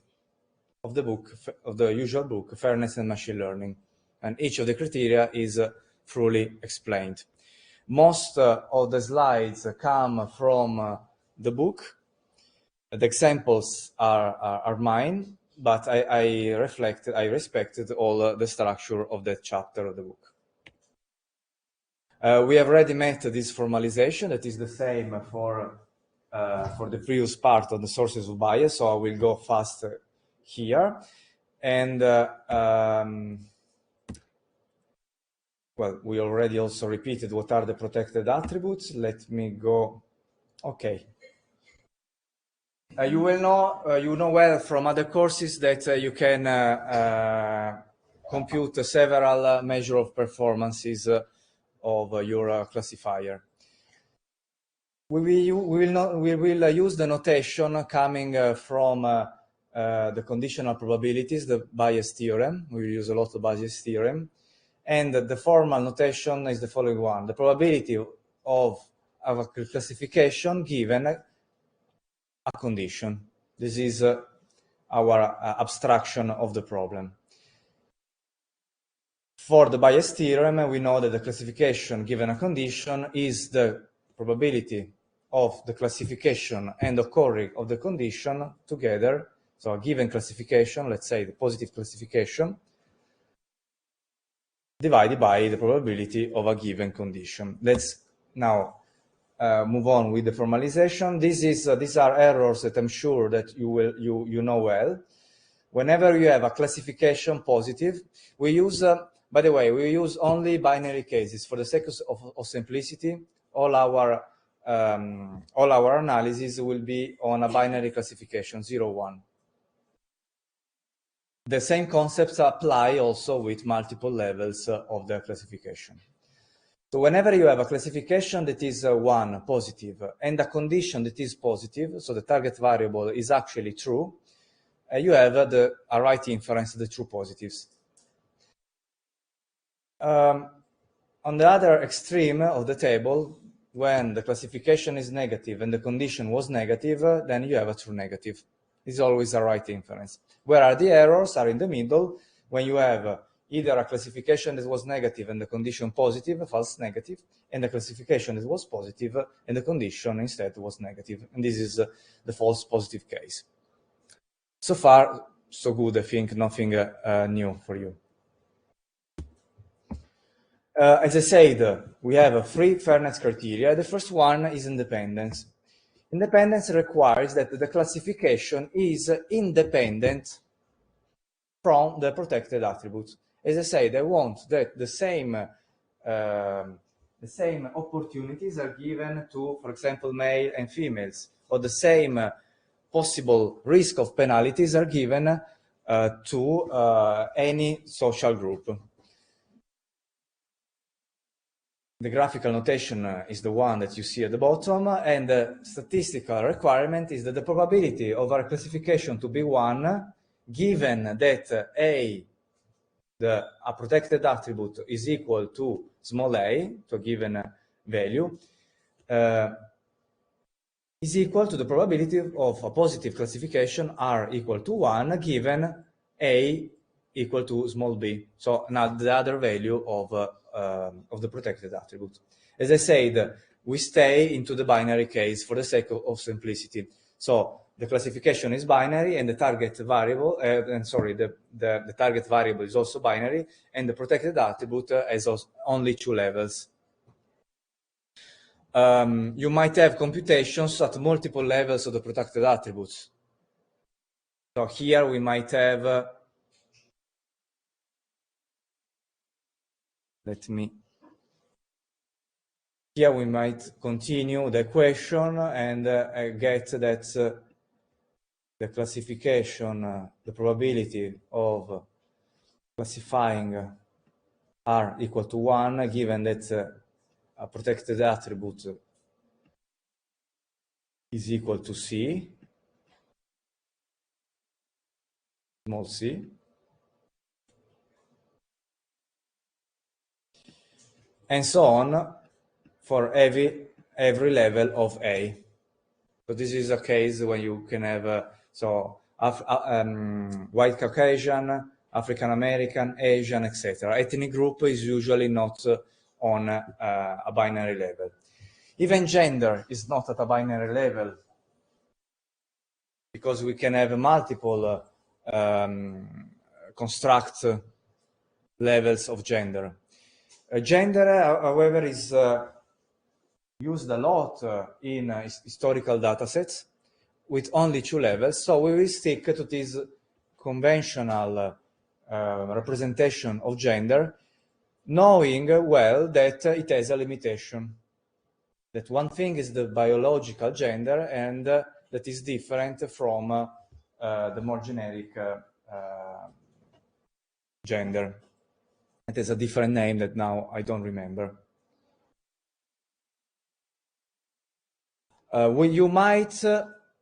A: of the book, of the usual book, Fairness and Machine Learning. And each of the criteria is fully explained. Most of the slides come from the book. The examples are mine, but I respected all the structure of that chapter of the book. We have already met this formalization that is the same for the previous part of the sources of bias, so I will go fast here. And well, we already also repeated what are the protected attributes. Let me go. Okay. You will know, you know well from other courses that you can compute several measures of performances of your classifier. We will use the notation coming from the conditional probabilities, the bias theorem. We will use a lot of bias theorem. And the formal notation is the following one. The probability of a classification given a condition. This is our abstraction of the problem. For the bias theorem, we know that the classification given a condition is the probability of the classification and occurring of the condition together. So a given classification, let's say the positive classification, divided by the probability of a given condition. Let's now move on with the formalization. These are errors that I'm sure that you know well. Whenever you have a classification positive, we use, by the way, we use only binary cases for the sake of simplicity. All our analysis will be on a binary classification, 0, 1. The same concepts apply also with multiple levels of the classification. So whenever you have a classification that is 1, positive, and a condition that is positive, so the target variable is actually true, you have a right inference of the true positives. On the other extreme of the table, when the classification is negative and the condition was negative, then you have a true negative. It's always a right inference. Where are the errors? Are in the middle, when you have either a classification that was negative and the condition positive, false negative, and the classification that was positive and the condition instead was negative. And this is the false positive case. So far, so good, I think, nothing new for you. As I said, we have 3 fairness criteria. The first one is independence. Independence requires that the classification is independent from the protected attributes. As I said, I want that the same opportunities are given to, for example, male and females, or the same possible risk of penalties are given to any social group. The graphical notation is the one that you see at the bottom, and the statistical requirement is that the probability of our classification to be 1, given that a protected attribute is equal to small a, to a given value, is equal to the probability of a positive classification r equal to 1, given a equal to small b. So now the other value of the protected attribute. As I said, we stay into the binary case for the sake of simplicity. So the classification is binary, and the target variable, the target variable is also binary, and the protected attribute has only 2 levels. You might have computations at multiple levels of the protected attributes. So here we might have, let me Here we might continue the equation and get that the classification, the probability of classifying R equal to 1, given that a protected attribute is equal to C, small c, and so on for every level of A. So this is a case when you can have white Caucasian, African American, Asian, etc. Ethnic group is usually not on a binary level. Even gender is not at a binary level, because we can have multiple construct levels of gender. Gender, however, is used a lot in historical datasets with only 2 levels, so we will stick to this conventional representation of gender, knowing well that it has a limitation. That one thing is the biological gender, and that is different from the more generic gender. It has a different name that now I don't remember. You might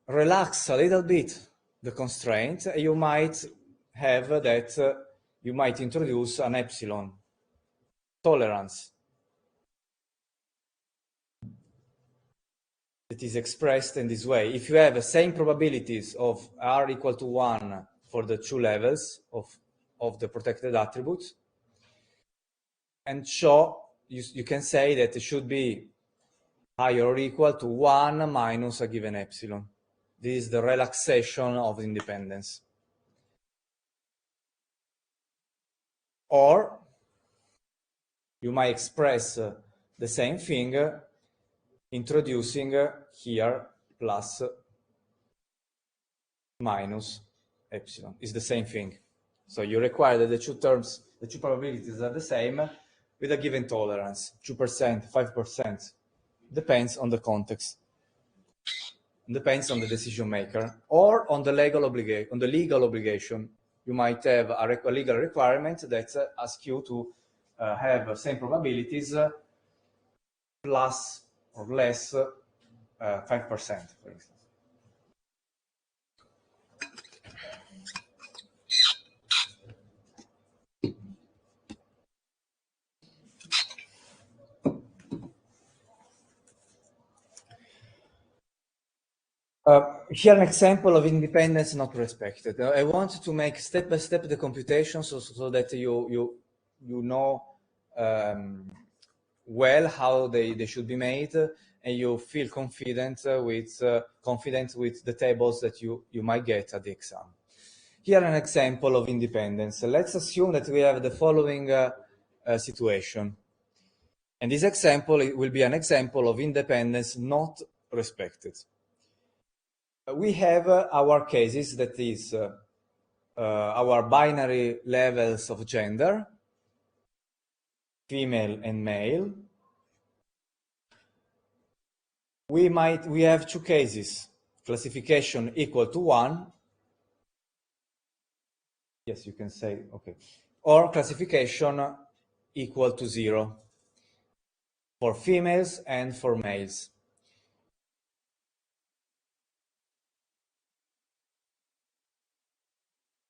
A: relax a little bit the constraint. You might have that you might introduce an epsilon tolerance that is expressed in this way. If you have the same probabilities of R equal to 1 for the 2 levels of the protected attributes, and so you can say that it should be higher or equal to 1 minus a given epsilon. This is the relaxation of independence. Or you might express the same thing introducing here plus minus epsilon. It's the same thing. So you require that the 2 terms, the 2 probabilities are the same with a given tolerance, 2%, 5%. Depends on the context. Depends on the decision maker, or on the legal obligation. You might have a legal requirement that asks you to have same probabilities plus or less 5%, for instance. Here an example of independence not respected. I want to make step by step the computation so that you know well how they should be made, and you feel confident with the tables that you might get at the exam. Here an example of independence. Let's assume that we have the following situation. And this example will be an example of independence not respected. We have our cases, that is our binary levels of gender, female and male. We have 2 cases, classification equal to 1. Yes, you can say, okay. Or classification equal to 0 for females and for males.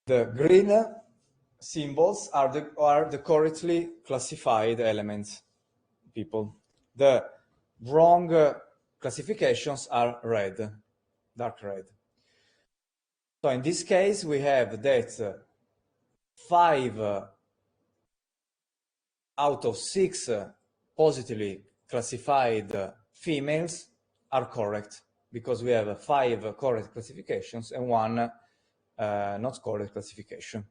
A: The green symbols are the correctly classified elements, people. The wrong classifications are red, dark red. So in this case, we have that 5 out of 6 positively classified females are correct, because we have 5 correct classifications and 1 not correct classification.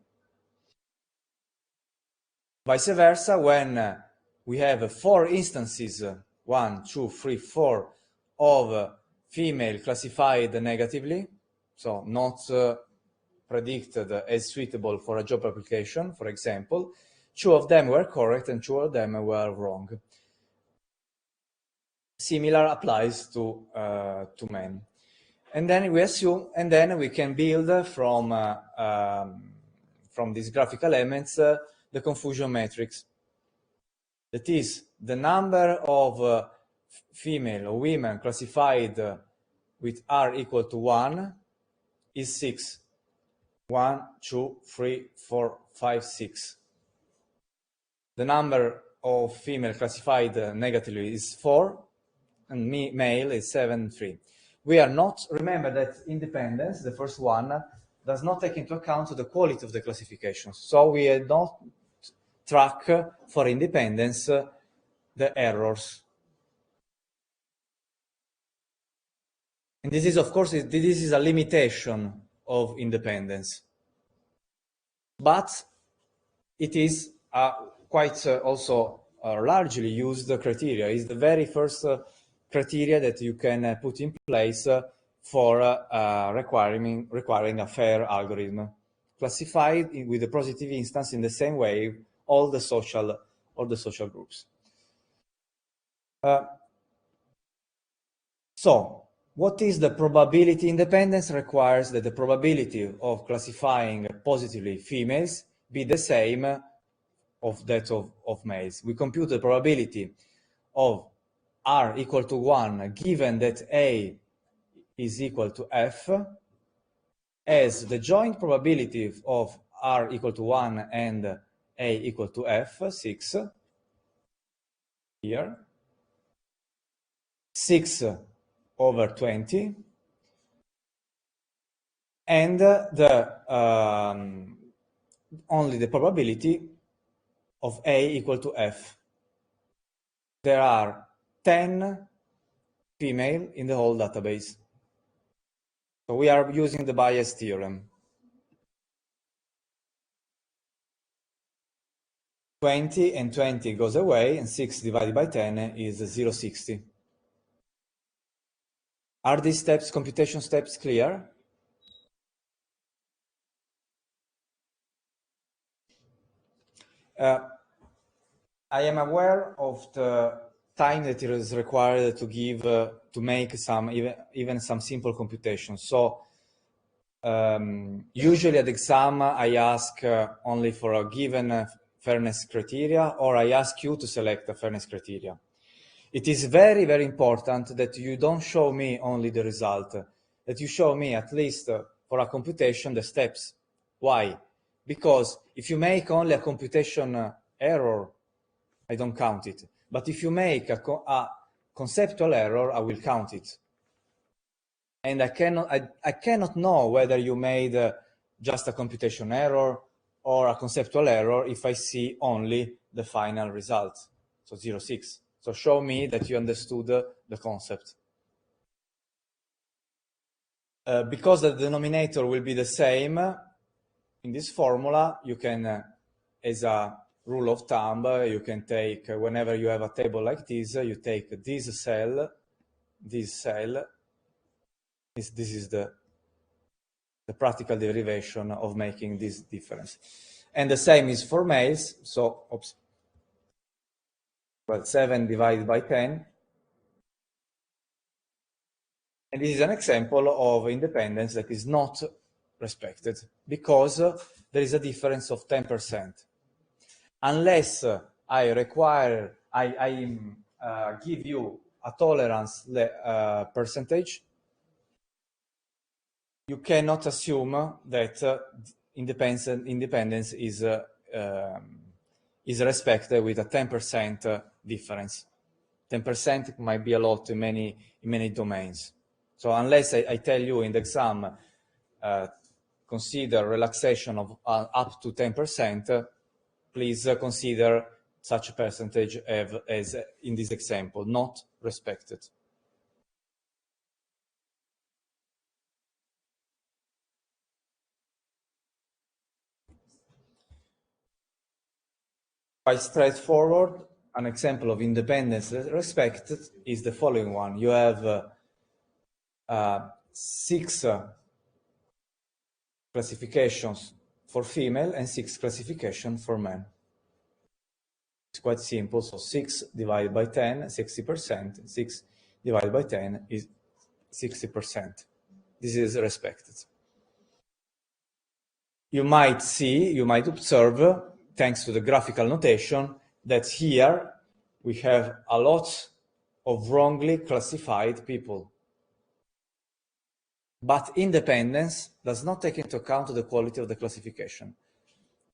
A: Vice versa, when we have 4 instances, 1, 2, 3, 4, of female classified negatively, so not predicted as suitable for a job application, for example, 2 of them were correct and 2 of them were wrong. similar applies to men. And then we assume, and then we can build from these graphical elements the confusion matrix. That is, the number of female or women classified with R equal to 1 is 6. 1, 2, 3, 4, 5, 6. The number of female classified negatively is 4, and male is 7, 3. We are not, remember that independence, the first one, does not take into account the quality of the classification. So we don't track for independence the errors. And this is, of course, this is a limitation of independence. But it is quite also largely used criteria. It's the very first criteria that you can put in place for requiring a fair algorithm, classified with a positive instance in the same way all the social groups. So, what is the probability? Independence requires that the probability of classifying positively females be the same of that of males. We compute the probability of R equal to 1 given that A is equal to F as the joint probability of R equal to 1 and A equal to F, 6, here, 6 over 20, and only the probability of A equal to F. There are 10 female in the whole database. So we are using the bias theorem. 20 and 20 goes away, and 6 divided by 10 is 0.60. Are these steps, computation steps, clear? I am aware of the time that it is required to give to make some even some simple computations. So usually at the exam I ask only for a given fairness criteria, or I ask you to select a fairness criteria. It is very, very important that you don't show me only the result, that you show me at least for a computation the steps. Why? Because if you make only a computation error, I don't count it. But if you make a conceptual error, I will count it. And I cannot know whether you made just a computation error or a conceptual error if I see only the final result, so 0.6. So show me that you understood the concept. Because the denominator will be the same in this formula, you can, as a rule of thumb, you can take, whenever you have a table like this, you take this cell, this is the practical derivation of making this difference. And the same is for males, so, well, 7 divided by 10. And this is an example of independence that is not respected because there is a difference of 10%. Unless I give you a tolerance percentage, you cannot assume that independence is respected with a 10% difference. 10% might be a lot in many domains. So unless I tell you in the exam, consider relaxation of up to 10%, please consider such a percentage as in this example, not respected. Quite straightforward. An example of independence respected is the following one. You have 6 classifications for female and 6 classifications for men. It's quite simple. So 6 divided by 10, 60%. 6 divided by 10 is 60%. This is respected. You might see, you might observe, thanks to the graphical notation, that here we have a lot of wrongly classified people. But independence does not take into account the quality of the classification.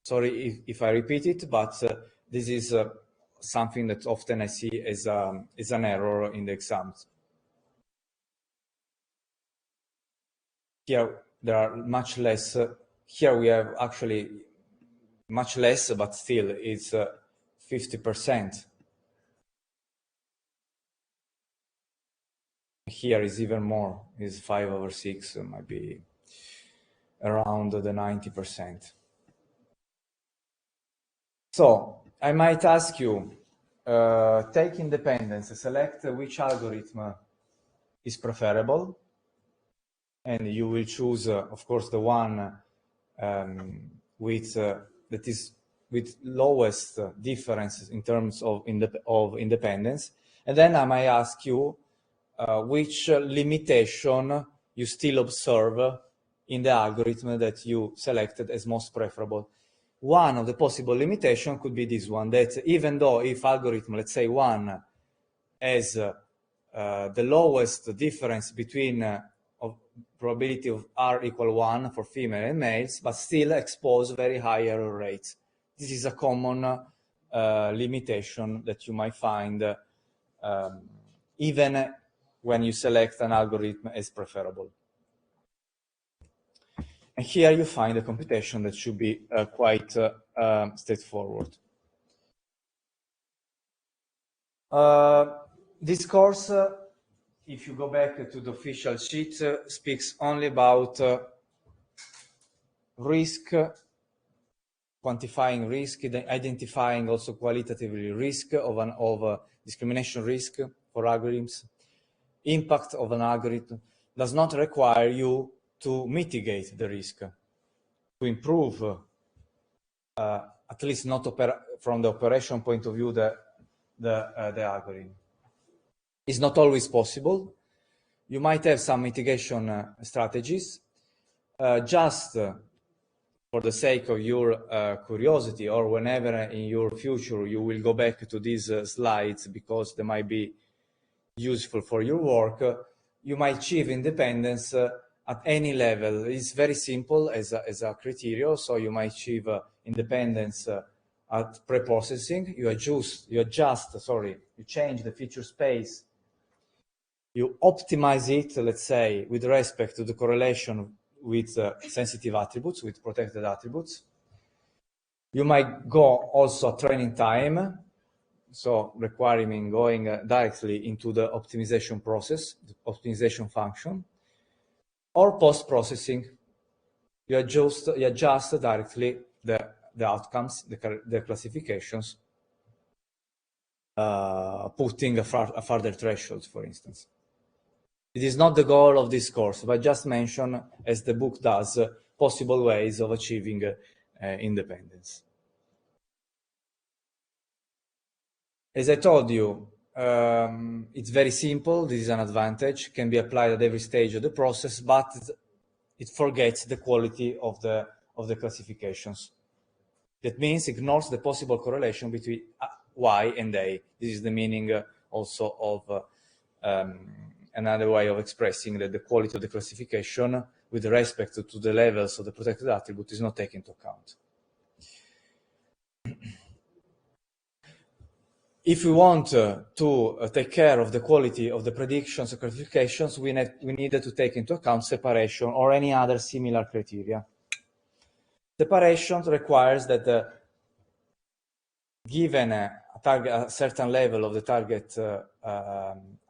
A: Sorry if I repeat it, but this is something that often I see as an error in the exams. Here there are much less. Here we have actually much less, but still it's 50%. Here is even more. Is 5/6, might be around the 90%. So I might ask you, take independence, select which algorithm is preferable, and you will choose, of course, the one with that is with lowest difference in terms of independence. And then I might ask you which limitation you still observe in the algorithm that you selected as most preferable. One of the possible limitations could be this one, that even though if algorithm, let's say 1, has the lowest difference between of probability of R equal 1 for female and males, but still expose very high error rates. This is a common limitation that you might find even when you select an algorithm as preferable. And here you find a computation that should be quite straightforward. This course, if you go back to the official sheet, speaks only about risk, quantifying risk, identifying also qualitatively risk of discrimination risk for algorithms. Impact of an algorithm does not require you to mitigate the risk, to improve, at least not from the operation point of view, the algorithm. It's not always possible. You might have some mitigation strategies, just for the sake of your curiosity, or whenever in your future you will go back to these slides because they might be useful for your work. You might achieve independence at any level. It's very simple as a criteria. So you might achieve independence at preprocessing. You change the feature space. You optimize it, let's say, with respect to the correlation with sensitive attributes, with protected attributes. You might go also at training time, so requiring going directly into the optimization process, the optimization function, or post-processing. You adjust directly the outcomes, the classifications, putting a further threshold, for instance. It is not the goal of this course, but just mention, as the book does, possible ways of achieving independence. As I told you, it's very simple. This is an advantage, can be applied at every stage of the process, but it forgets the quality of the classifications. That means ignores the possible correlation between Y and A. This is the meaning also of another way of expressing that the quality of the classification with respect to the levels of the protected attribute is not taken into account. If we want to take care of the quality of the predictions or classifications, we need to take into account separation or any other similar criteria. Separation requires that given a certain level of the target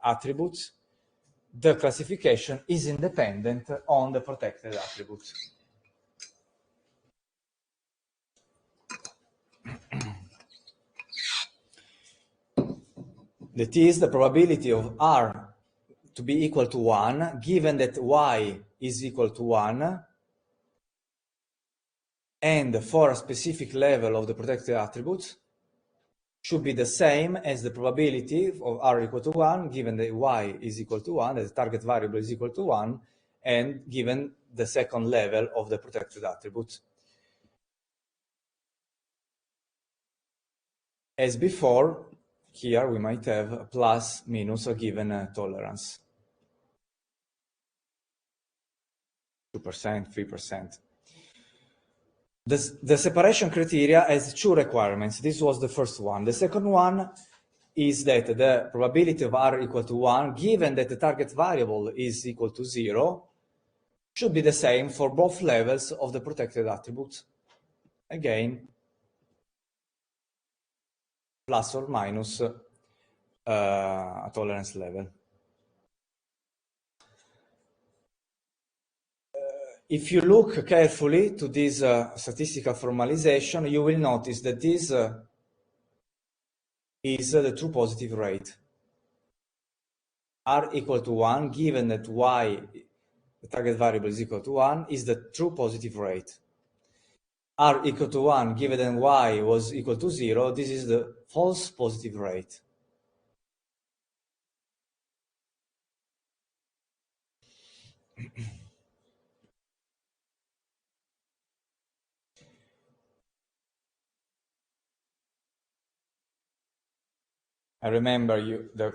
A: attributes, the classification is independent on the protected attributes. That is the probability of R to be equal to 1, given that Y is equal to 1, and for a specific level of the protected attributes, should be the same as the probability of r equal to 1, given that y is equal to 1, that the target variable is equal to 1, and given the second level of the protected attribute. As before, here we might have a plus, minus a given tolerance. 2%, 3%. The separation criteria has two requirements. This was the first one. The second one is that the probability of r equal to 1, given that the target variable is equal to 0, should be the same for both levels of the protected attribute. Again, plus or minus a tolerance level. If you look carefully to this statistical formalization, you will notice that this is the true positive rate. R equal to 1, given that y, the target variable, is equal to 1, is the true positive rate. R equal to 1, given that y was equal to 0, this is the false positive rate. I remember the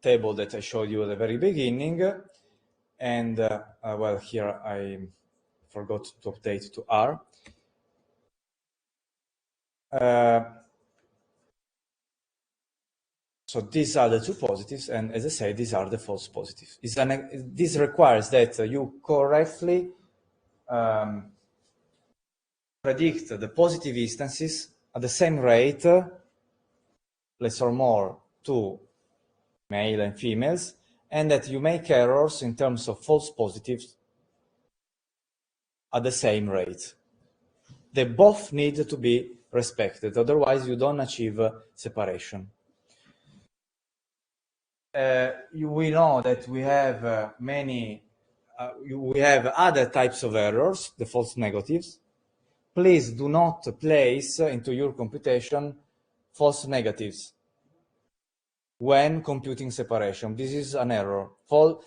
A: table that I showed you at the very beginning, and well, here I forgot to update to R. So these are the true positives, and as I say, these are the false positives. This requires that you correctly predict the positive instances at the same rate, less or more, to male and females, and that you make errors in terms of false positives at the same rate. They both need to be respected, otherwise you don't achieve separation. We know that we have we have other types of errors, the false negatives. Please do not place into your computation false negatives when computing separation. This is an error.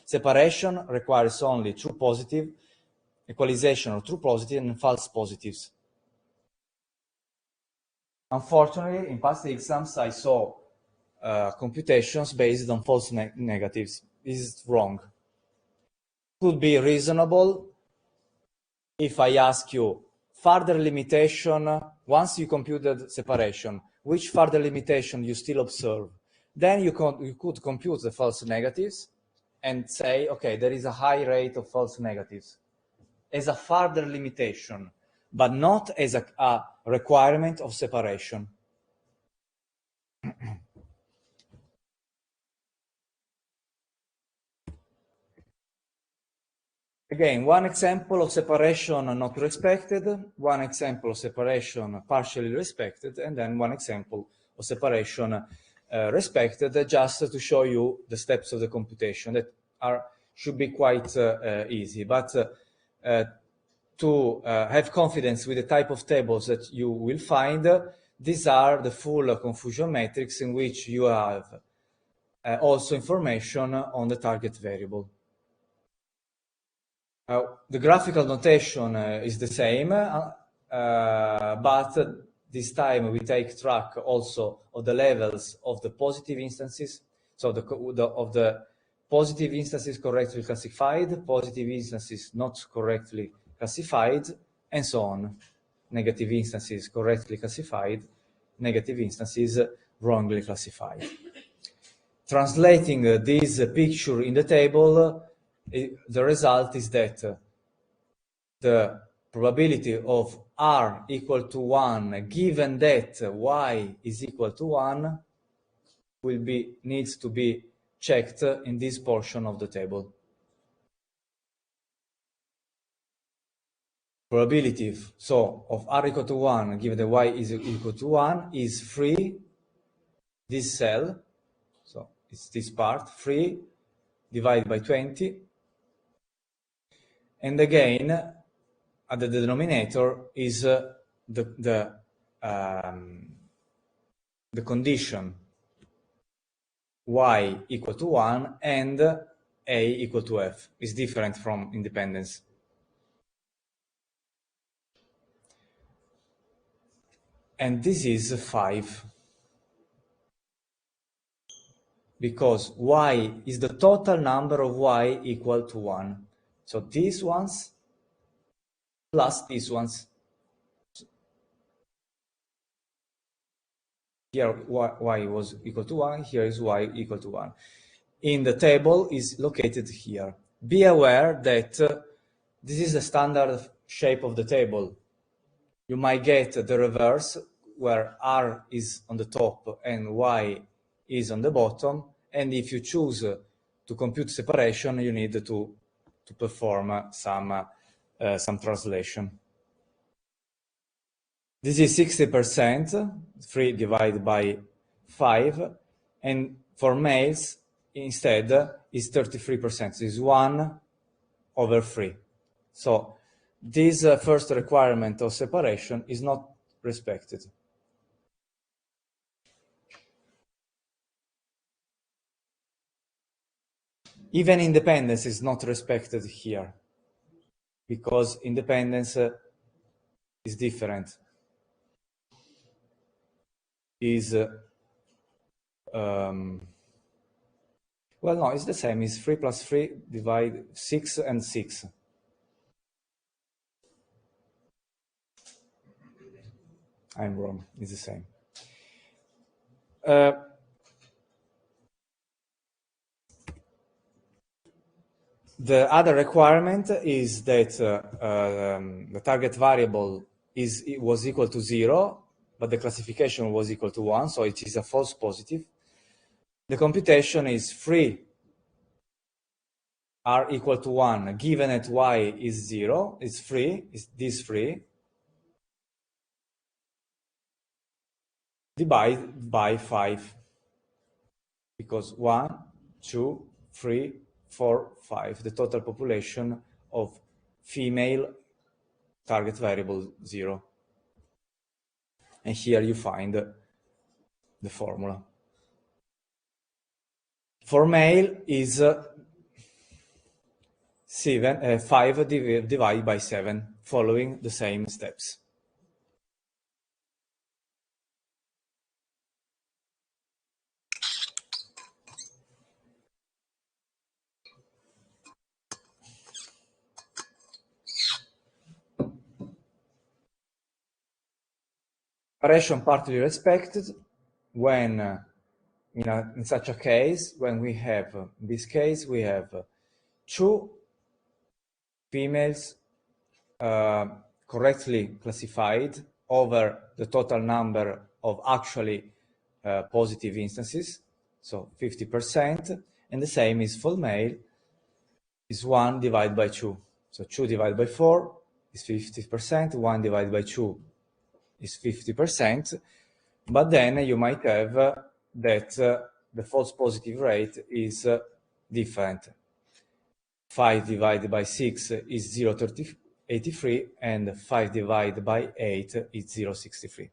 A: Separation requires only true positive, equalization of true positive, and false positives. Unfortunately, in past exams, I saw computations based on false negatives. This is wrong. Could be reasonable if I ask you further limitation, once you computed separation, which further limitation you still observe? Then you could compute the false negatives and say, okay, there is a high rate of false negatives as a further limitation, but not as a requirement of separation. Again, one example of separation not respected, one example of separation partially respected, and then one example of separation respected, just to show you the steps of the computation that should be quite easy. But to have confidence with the type of tables that you will find, these are the full confusion matrix in which you have also information on the target variable. The graphical notation is the same, but this time we take track also of the levels of the positive instances, so of the positive instances correctly classified, positive instances not correctly classified, and so on. Negative instances correctly classified, negative instances wrongly classified. Translating this picture in the table, the result is that the probability of r equal to 1, given that y is equal to 1, needs to be checked in this portion of the table. Probability of r equal to 1, given that y is equal to 1, is free, this cell, so it's this part, free, divided by 20. And again, at the denominator is the the condition y equal to 1 and a equal to f is different from independence. And this is 5. Because y is the total number of y equal to 1. So these ones plus these ones. Here y was equal to 1, here is y equal to 1. In the table is located here. Be aware that this is the standard shape of the table. You might get the reverse, where r is on the top and y is on the bottom, and if you choose to compute separation, you need to perform some translation. This is 60%, 3 divided by 5, and for males, instead, is 33%, is 1 over 3. So this first requirement of separation is not respected. Even independence is not respected here, because independence is different. Well, no, it's the same. It's 3 plus 3 divide 6 and 6. I'm wrong. It's the same. The other requirement is that the target variable was equal to 0, but the classification was equal to 1, so it is a false positive. The computation is 3 r equal to 1, given that y is 0, it's 3, it's this 3, divided by 5, because 1, 2, 3, 4, 5, the total population of female target variable 0. And here you find the formula. For male is 5 divided by 7, following the same steps. Separation partly respected when in such a case, when we have, in this case, we have 2 females correctly classified over the total number of actually positive instances, so 50%, and the same is for male, is 1 divided by 2. So 2 divided by 4 is 50%, 1 divided by 2 is 50%, but then you might have that the false positive rate is different. 5 divided by 6 is 0.83, and 5 divided by 8 is 0.63.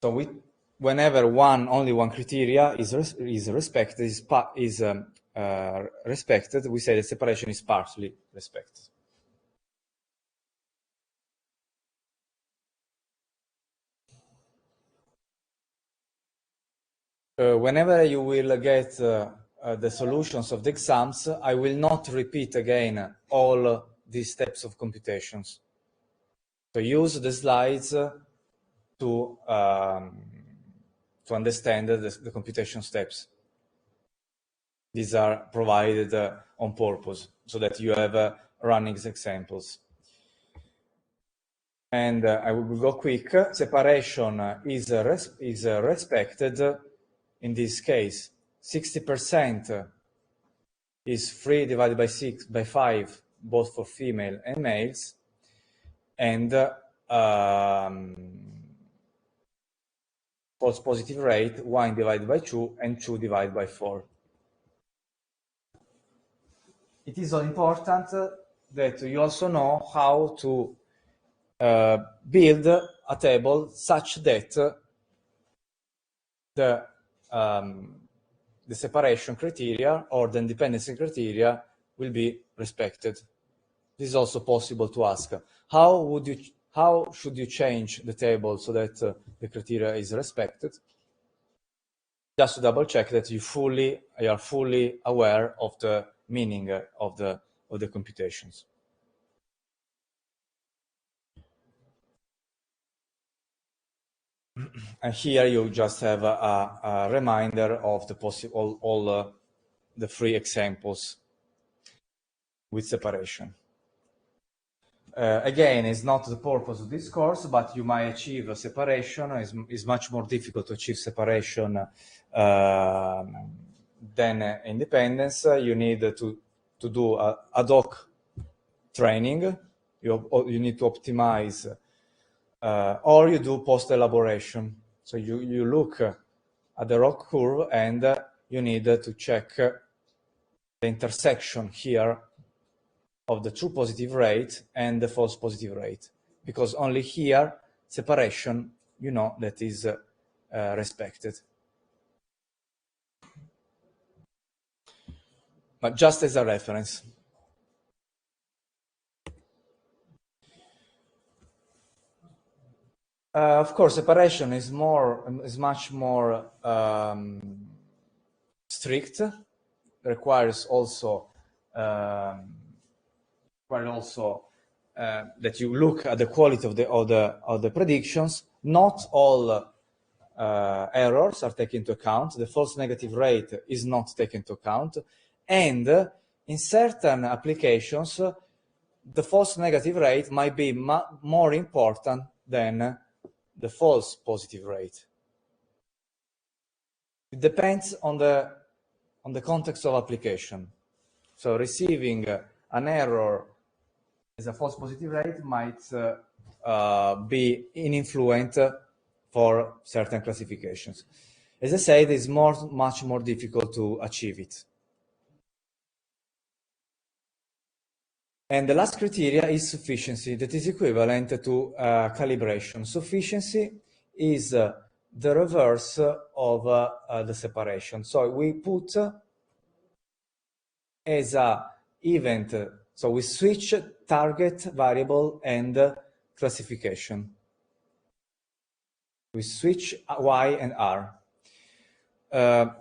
A: So whenever only one criteria is respected, respected, we say the separation is partially respected. Whenever you will get the solutions of the exams, I will not repeat again all these steps of computations. So use the slides to understand the computation steps. These are provided on purpose so that you have running examples. And I will go quick. Separation is respected. In this case, 60% is 3 divided by 6 by 5, both for female and males, and false positive rate 1 divided by 2 and 2 divided by 4. It is important that you also know how to build a table such that the separation criteria or the independency criteria will be respected. This is also possible to ask. How should you change the table so that the criteria is respected? Just to double check that you are fully aware of the meaning of the computations. And here you just have a reminder of the all the 3 examples with separation. Again, it's not the purpose of this course, but you might achieve a separation. It's much more difficult to achieve separation than independence. You need to do ad hoc training. You need to optimize, or you do post-elaboration. So you look at the ROC curve and you need to check the intersection here of the true positive rate and the false positive rate, because only here separation, you know, that is respected. But just as a reference. Of course, separation is much more strict. Requires also that you look at the quality of the predictions. Not all errors are taken into account. The false negative rate is not taken into account, and in certain applications, the false negative rate might be more important than the false positive rate. It depends on the context of application. So receiving an error as a false positive rate might be influent for certain classifications. As I said, it's much more difficult to achieve it. And the last criteria is sufficiency, that is equivalent to calibration. Sufficiency is the reverse of the separation. So we put as a event, so we switch target variable and classification. We switch Y and R.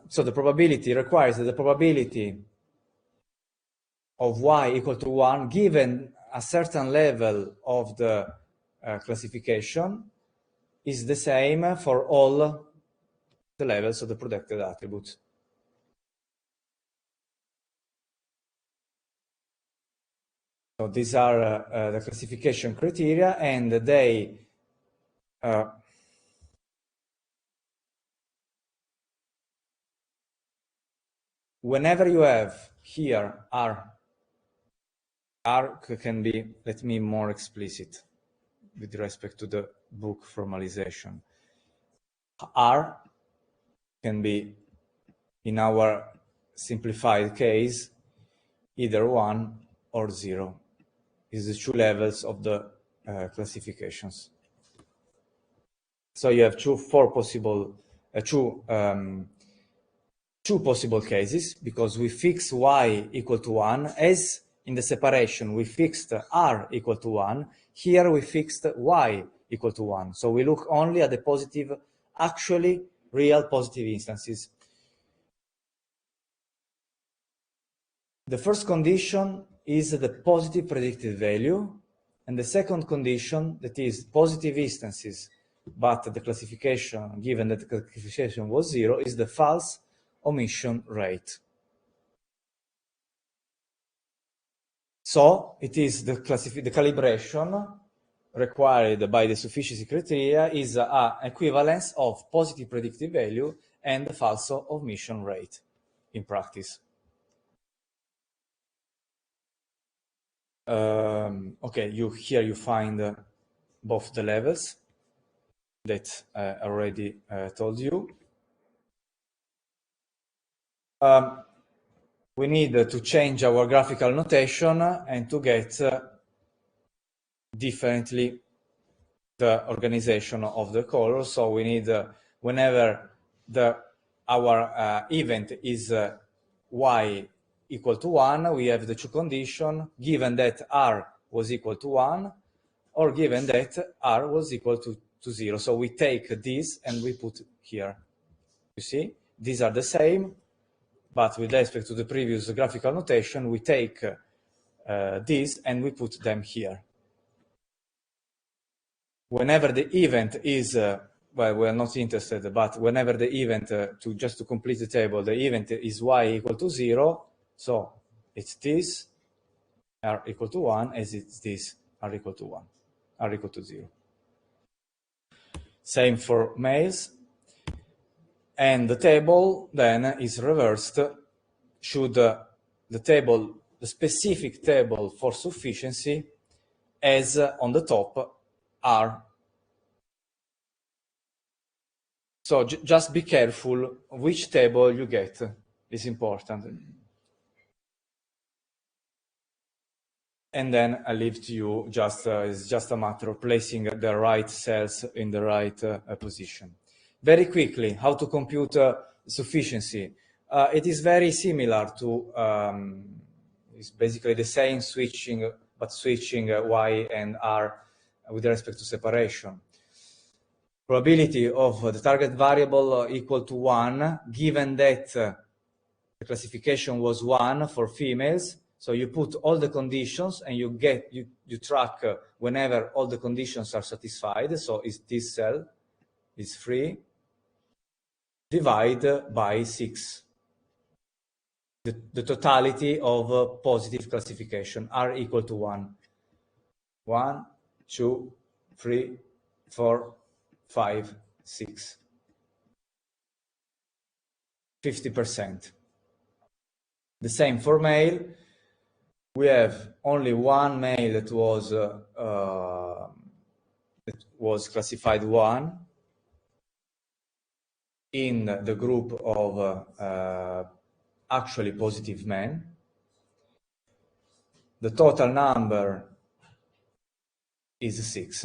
A: So the probability requires that the probability of Y equal to 1 given a certain level of the classification is the same for all the levels of the protected attribute. So these are the classification criteria, and they whenever you have here R can be, let me more explicit with respect to the book formalization. R can be, in our simplified case, either 1 or 0. Is the two levels of the classifications. So you have two possible cases, because we fix Y equal to 1, as in the separation we fixed R equal to 1, here we fixed Y equal to 1. So we look only at the positive, actually real positive instances. The first condition is the positive predicted value, and the second condition, that is positive instances, but the classification, given that the classification was 0, is the false omission rate. So it is the calibration required by the sufficiency criteria is an equivalence of positive predictive value and the false omission rate in practice. Okay, here you find both the levels that I already told you. We need to change our graphical notation and to get differently the organization of the colors. So we need, whenever our event is y equal to 1, we have the two conditions, given that r was equal to 1, or given that r was equal to 0. So we take this and we put here. You see, these are the same, but with respect to the previous graphical notation, we take this and we put them here. Whenever the event is, well, we're not interested, but whenever the event, just to complete the table, the event is y equal to 0, so it's this, r equal to 1, as it's this, r equal to 1, r equal to 0. Same for males. And the table then is reversed should the specific table for sufficiency has on the top R. So just be careful which table you get. It's important. And then I leave to you, it's just a matter of placing the right cells in the right position. Very quickly, how to compute sufficiency. It is very similar to, it's basically the same switching, but switching y and r with respect to separation. Probability of the target variable equal to 1, given that the classification was 1 for females. So you put all the conditions and you track whenever all the conditions are satisfied. So is this cell is free, divide by 6. The totality of positive classification, r equal to 1. 1, 2, 3, 4, 5, 6. 50%. The same for male. We have only one male that was classified 1 in the group of actually positive men. The total number is 6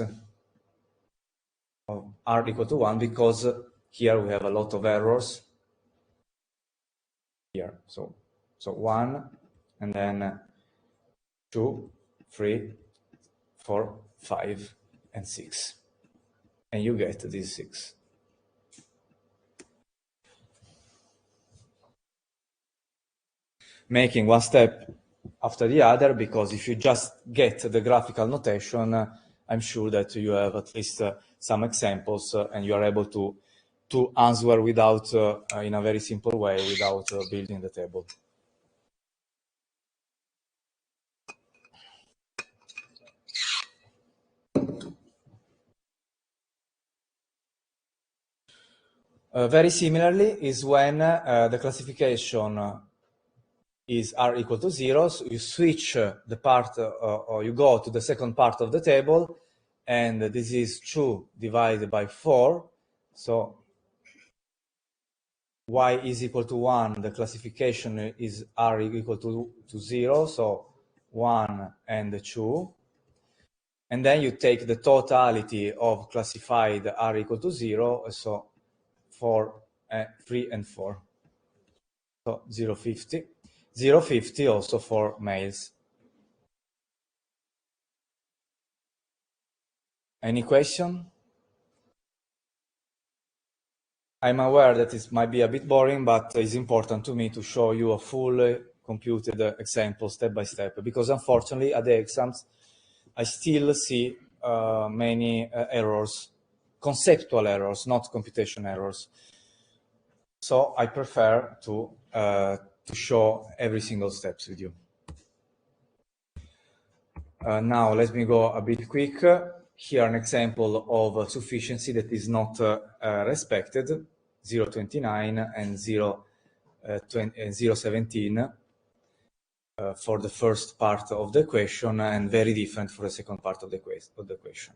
A: of r equal to 1, because here we have a lot of errors here. So 1, and then 2, 3, 4, 5, and 6. And you get these 6. Making one step after the other, because if you just get the graphical notation, I'm sure that you have at least some examples and you are able to answer without, in a very simple way, without building the table. Very similarly is when the classification is r equal to 0, so you switch the part, or you go to the second part of the table, and this is 2 divided by 4, so y is equal to 1, the classification is r equal to 0, so 1 and 2, and then you take the totality of classified r equal to 0, so 3 and 4, so 0.50. 0.50 also for males. Any question? I'm aware that it might be a bit boring, but it's important to me to show you a full computed example step by step, because unfortunately at the exams I still see many errors, conceptual errors, not computation errors. So I prefer to show every single step with you. Now let me go a bit quick. Here an example of sufficiency that is not respected, 0.29 and 0.17 for the first part of the equation, and very different for the second part of the equation.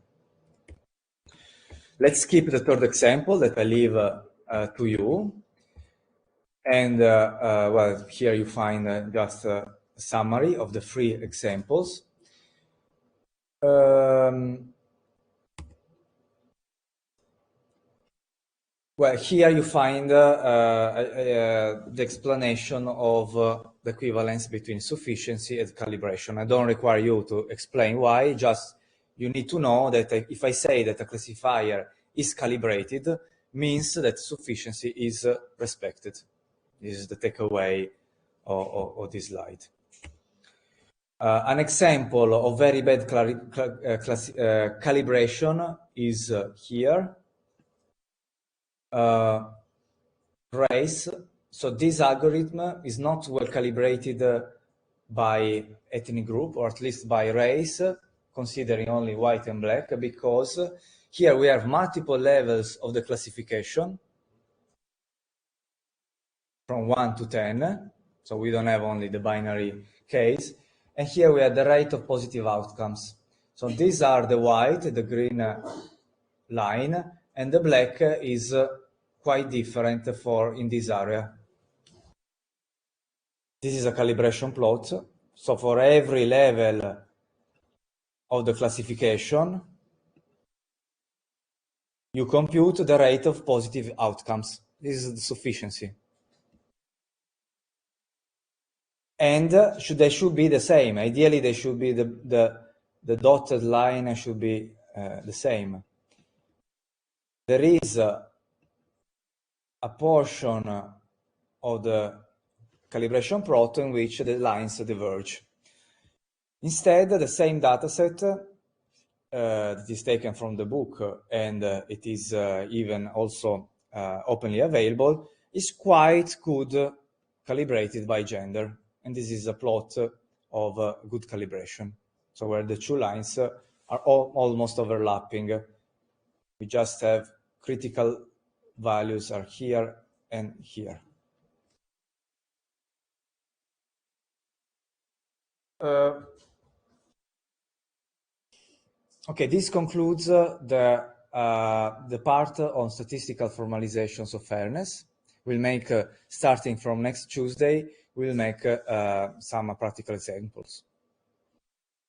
A: Let's skip the third example that I leave to you. And well, here you find just a summary of the 3 examples. Well, here you find the explanation of the equivalence between sufficiency and calibration. I don't require you to explain why, just you need to know that if I say that a classifier is calibrated, means that sufficiency is respected. This is the takeaway of this slide. An example of very bad calibration is here. Race. So this algorithm is not well calibrated by ethnic group, or at least by race, considering only white and black, because here we have multiple levels of the classification from 1 to 10. So we don't have only the binary case. And here we have the rate of positive outcomes. So these are the white, the green line, and the black is quite different in this area. This is a calibration plot. So for every level of the classification, you compute the rate of positive outcomes. This is the sufficiency. And they should be the same. Ideally, they should be the dotted line should be the same. There is a portion of the calibration plot in which the lines diverge. Instead, the same dataset that is taken from the book, and it is even also openly available, is quite good calibrated by gender. And this is a plot of good calibration. So where the two lines are almost overlapping. We just have critical values are here and here. Okay, this concludes the part on statistical formalizations of fairness. We'll make, starting from next Tuesday, we'll make some practical examples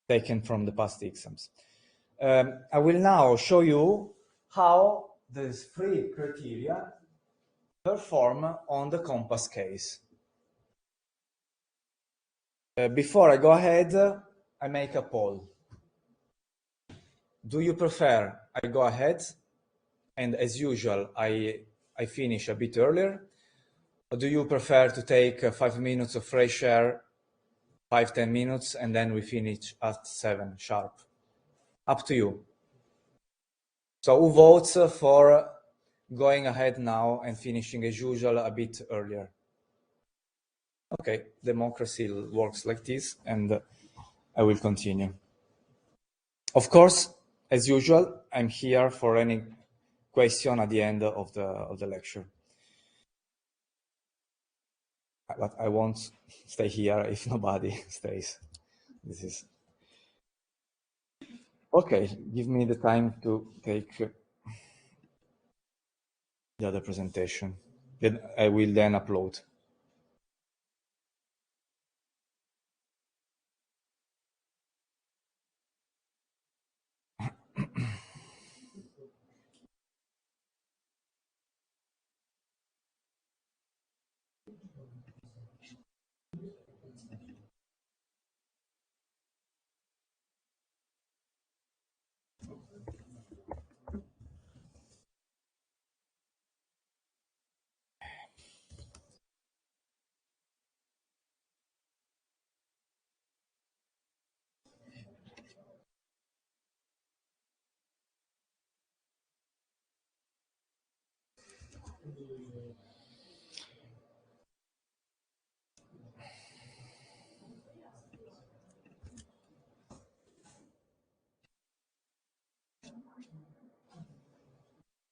A: taken from the past exams. I will now show you how these three criteria perform on the compass case. Before I go ahead, I make a poll. Do you prefer I go ahead and, as usual, I finish a bit earlier? Or do you prefer to take 5 minutes of fresh air, 5-10 minutes, and then we finish at 7 sharp? Up to you. So who votes for going ahead now and finishing as usual a bit earlier? Okay, democracy works like this, and I will continue. Of course, as usual, I'm here for any question at the end of the lecture. But I won't stay here if nobody stays. This is okay. Give me the time to take the other presentation. Then I will then upload.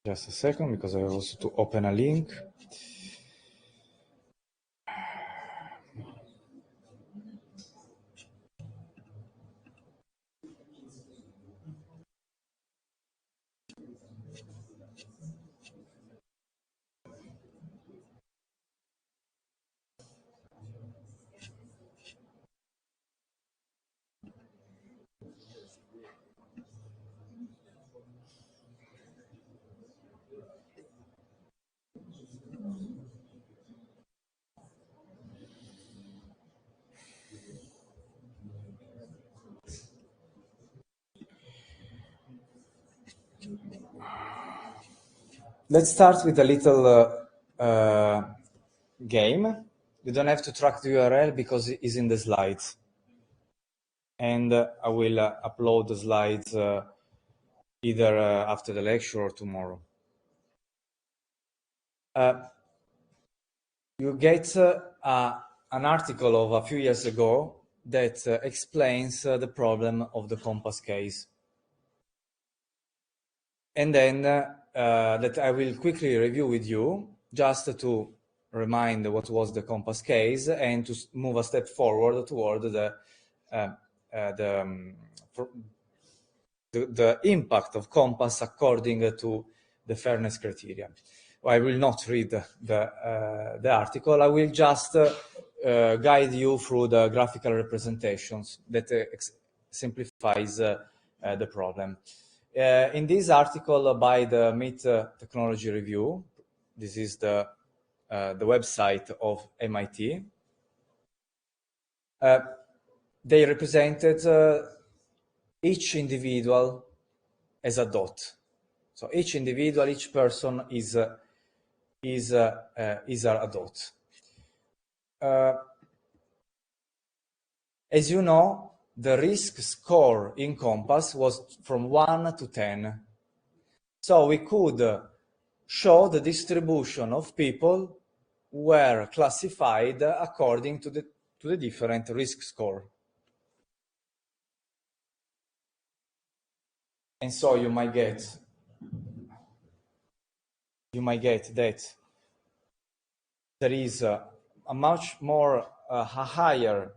A: Just a second, because I have also to open a link. Let's start with a little game. You don't have to track the URL because it is in the slides. And I will upload the slides either after the lecture or tomorrow. You get an article of a few years ago that explains the problem of the compass case. And then that I will quickly review with you just to remind what was the compass case and to move a step forward toward the impact of compass according to the fairness criteria. I will not read the article. I will just guide you through the graphical representations that simplifies the problem. In this article by the MIT Technology Review, this is the website of MIT, they represented each individual as a dot. So each individual, each person is a dot. As you know, the risk score in Compass was from 1 to 10. So we could show the distribution of people who were classified according to the different risk score. And so you might get that there is a much more a higher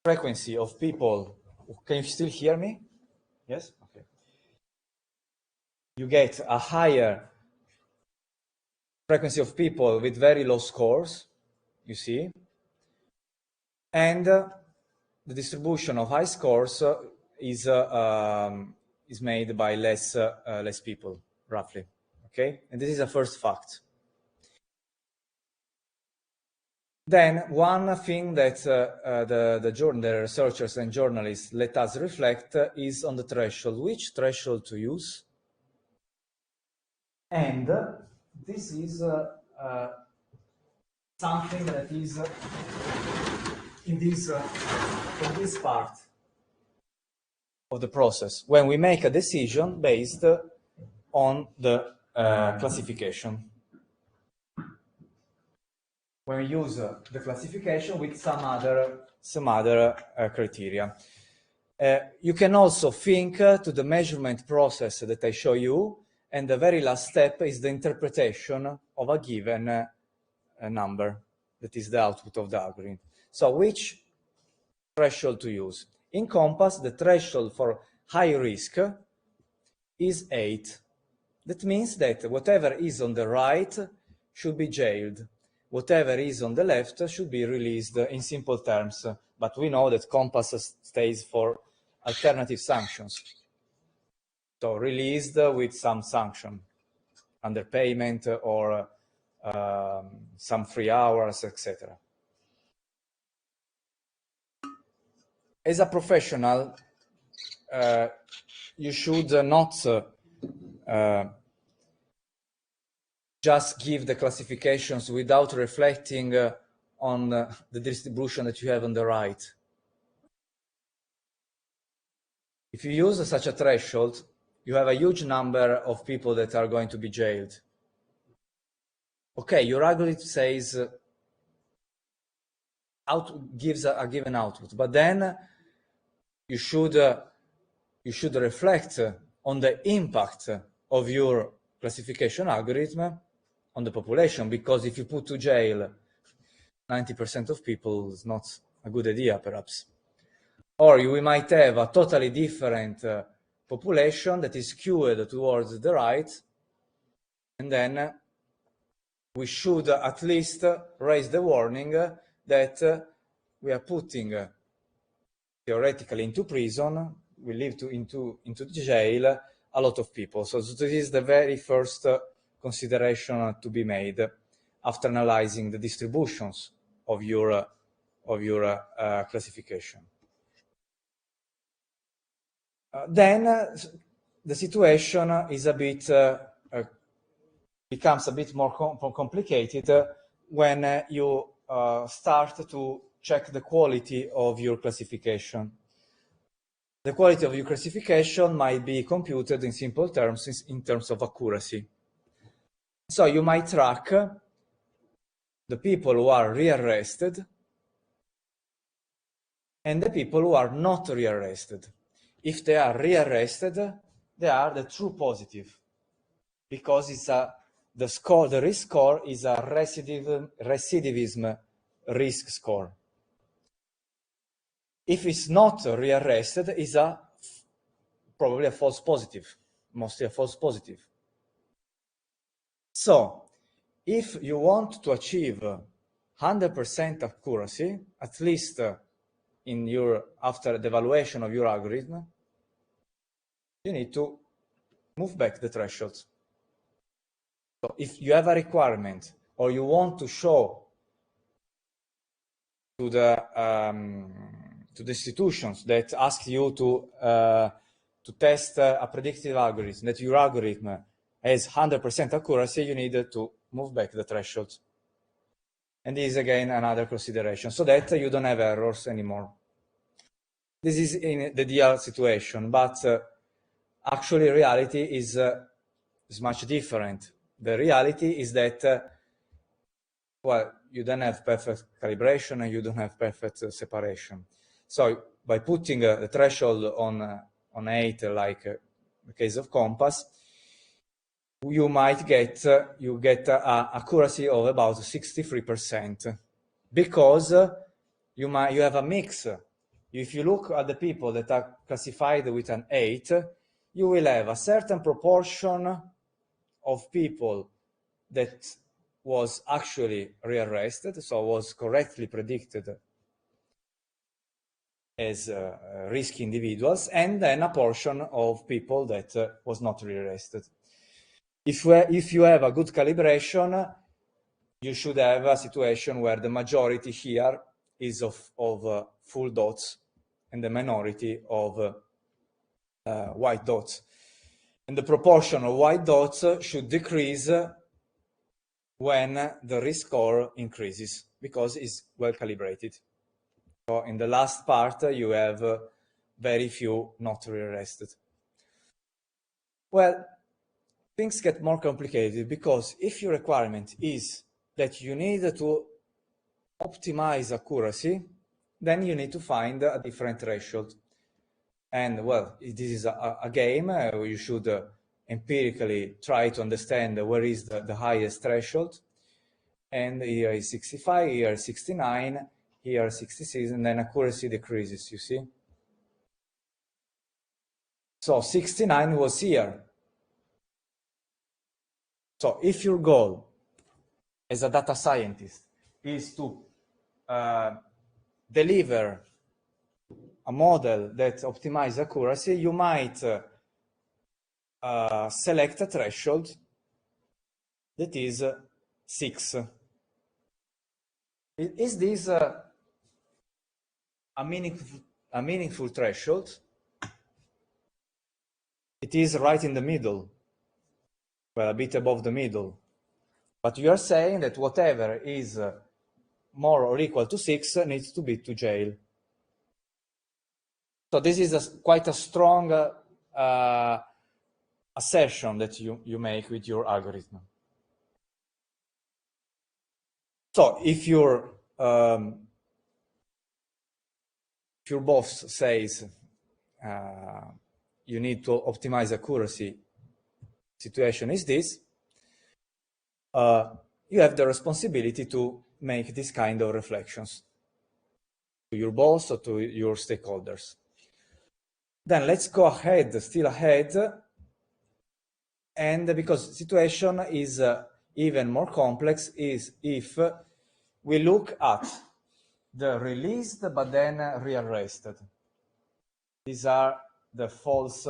A: frequency of people. Can you still hear me? Yes? Okay. You get a higher frequency of people with very low scores, you see. And the distribution of high scores is made by less people, roughly. Okay? And this is a first fact. Then one thing that the researchers and journalists let us reflect is on the threshold. Which threshold to use? And this is something that is in this part of the process, when we make a decision based on the classification. When we use the classification with some other criteria. You can also think to the measurement process that I show you, and the very last step is the interpretation of a given number, that is the output of the algorithm. So which threshold to use? In Compass, the threshold for high risk is 8. That means that whatever is on the right should be jailed. Whatever is on the left should be released in simple terms. But we know that Compass stays for alternative sanctions. So released with some sanction, underpayment or some free hours, etc. As a professional, you should not just give the classifications without reflecting on the distribution that you have on the right. If you use such a threshold, you have a huge number of people that are going to be jailed. Okay, your algorithm says gives a given output, but then you should reflect on the impact of your classification algorithm on the population, because if you put to jail 90% of people, it's not a good idea, perhaps. Or we might have a totally different population that is skewed towards the right, and then we should at least raise the warning that we are putting theoretically into prison, we leave into jail a lot of people. So this is the very first consideration to be made after analyzing the distributions of your Classification. Then the situation is a bit becomes a bit more complicated when you start to check the quality of your classification. The quality of your classification might be computed in simple terms in terms of accuracy. So you might track the people who are rearrested and the people who are not rearrested. If they are rearrested, they are the true positive, because it's the risk score is a recidivism risk score. If it's not rearrested, it's probably a false positive, mostly a false positive. So, if you want to achieve 100% accuracy, at least after the evaluation of your algorithm, you need to move back the thresholds. So if you have a requirement or you want to show to the institutions that ask you to test a predictive algorithm, that your algorithm has 100% accuracy, you need to move back the thresholds. And this is again another consideration, so that you don't have errors anymore. This is in the ideal situation, but actually reality is much different. The reality is that, well, you don't have perfect calibration and you don't have perfect separation. So by putting the threshold on 8, like the case of Compass, you might get accuracy of about 63%, because you have a mix. If you look at the people that are classified with an 8, you will have a certain proportion of people that was actually rearrested, so was correctly predicted as risky individuals, and then a portion of people that was not rearrested. If you have a good calibration, you should have a situation where the majority here is of full dots and the minority of white dots. And the proportion of white dots should decrease when the risk score increases, because it's well calibrated. So in the last part, you have very few not rearrested. Well, things get more complicated, because if your requirement is that you need to optimize accuracy, then you need to find a different threshold. And well, this is a game where you should empirically try to understand where is the highest threshold. And here is 65, here is 69, here 66, and then accuracy decreases, you see? So 69 was here. So if your goal as a data scientist is to deliver a model that optimizes accuracy, you might select a threshold that is 6. Is this a meaningful threshold? It is right in the middle, well, a bit above the middle. But you are saying that whatever is more or equal to 6 needs to be to jail. So this is quite a strong assertion that you make with your algorithm. So if your boss says you need to optimize accuracy, situation is this, you have the responsibility to make this kind of reflections to your boss or to your stakeholders. Then let's go ahead, still ahead, and because the situation is even more complex, is if we look at the released but then rearrested. These are the false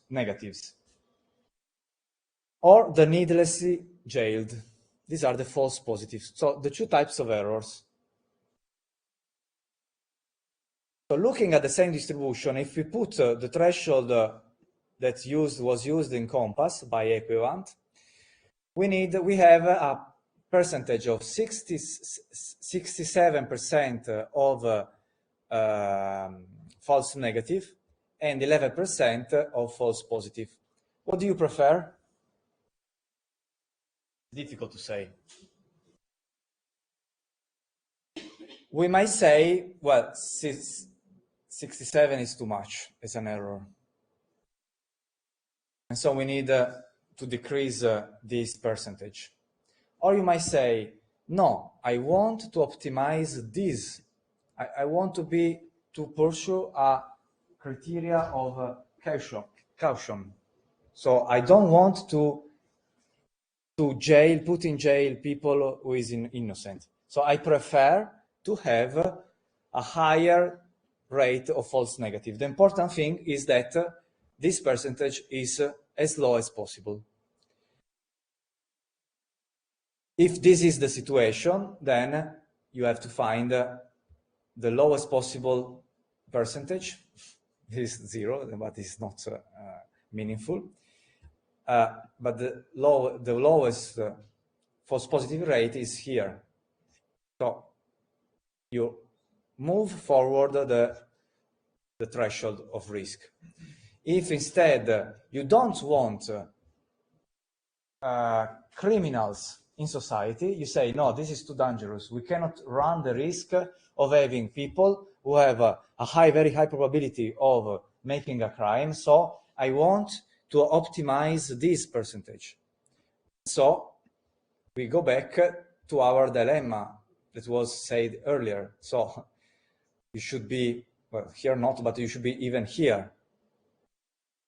A: negatives. Or the needlessly jailed. These are the false positives. So the two types of errors. So looking at the same distribution, if we put the threshold that was used in Compass by equivalent, we have a percentage of 67% of false negative and 11% of false positive. What do you prefer? Difficult to say. We might say, well, 67 is too much, it's an error. And so we need to decrease this percentage. Or you might say, no, I want to optimize this. I want to pursue a criteria of caution. So I don't want to put in jail people who is innocent. So I prefer to have a higher rate of false negative. The important thing is that this percentage is as low as possible. If this is the situation, then you have to find the lowest possible percentage. This is 0, but it's not meaningful. But the lowest false positive rate is here. So you move forward the threshold of risk. If instead you don't want criminals in society, you say, no, this is too dangerous. We cannot run the risk of having people who have a very high probability of making a crime. So I want to optimize this percentage. So we go back to our dilemma that was said earlier. So you should be, well, here not, but you should be even here,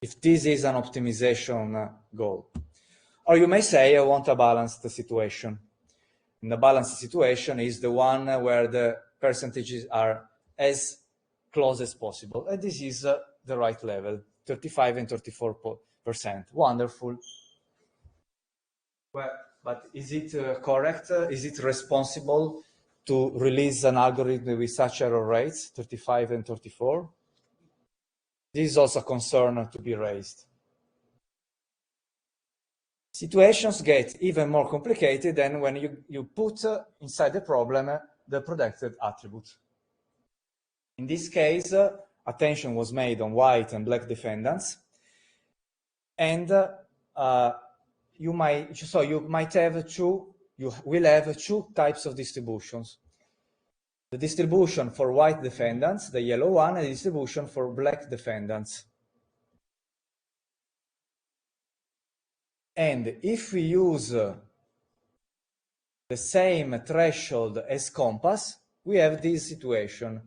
A: if this is an optimization goal. Or you may say, I want a balanced situation. And the balanced situation is the one where the percentages are as close as possible. And this is the right level, 35 and 34%. Wonderful. Well, but is it correct? Is it responsible to release an algorithm with such error rates, 35 and 34? This is also a concern to be raised. Situations get even more complicated than when you put inside the problem the protected attribute. In this case, attention was made on white and black defendants, and you will have two types of distributions. The distribution for white defendants, the yellow one, and the distribution for black defendants. And if we use the same threshold as Compass, we have this situation.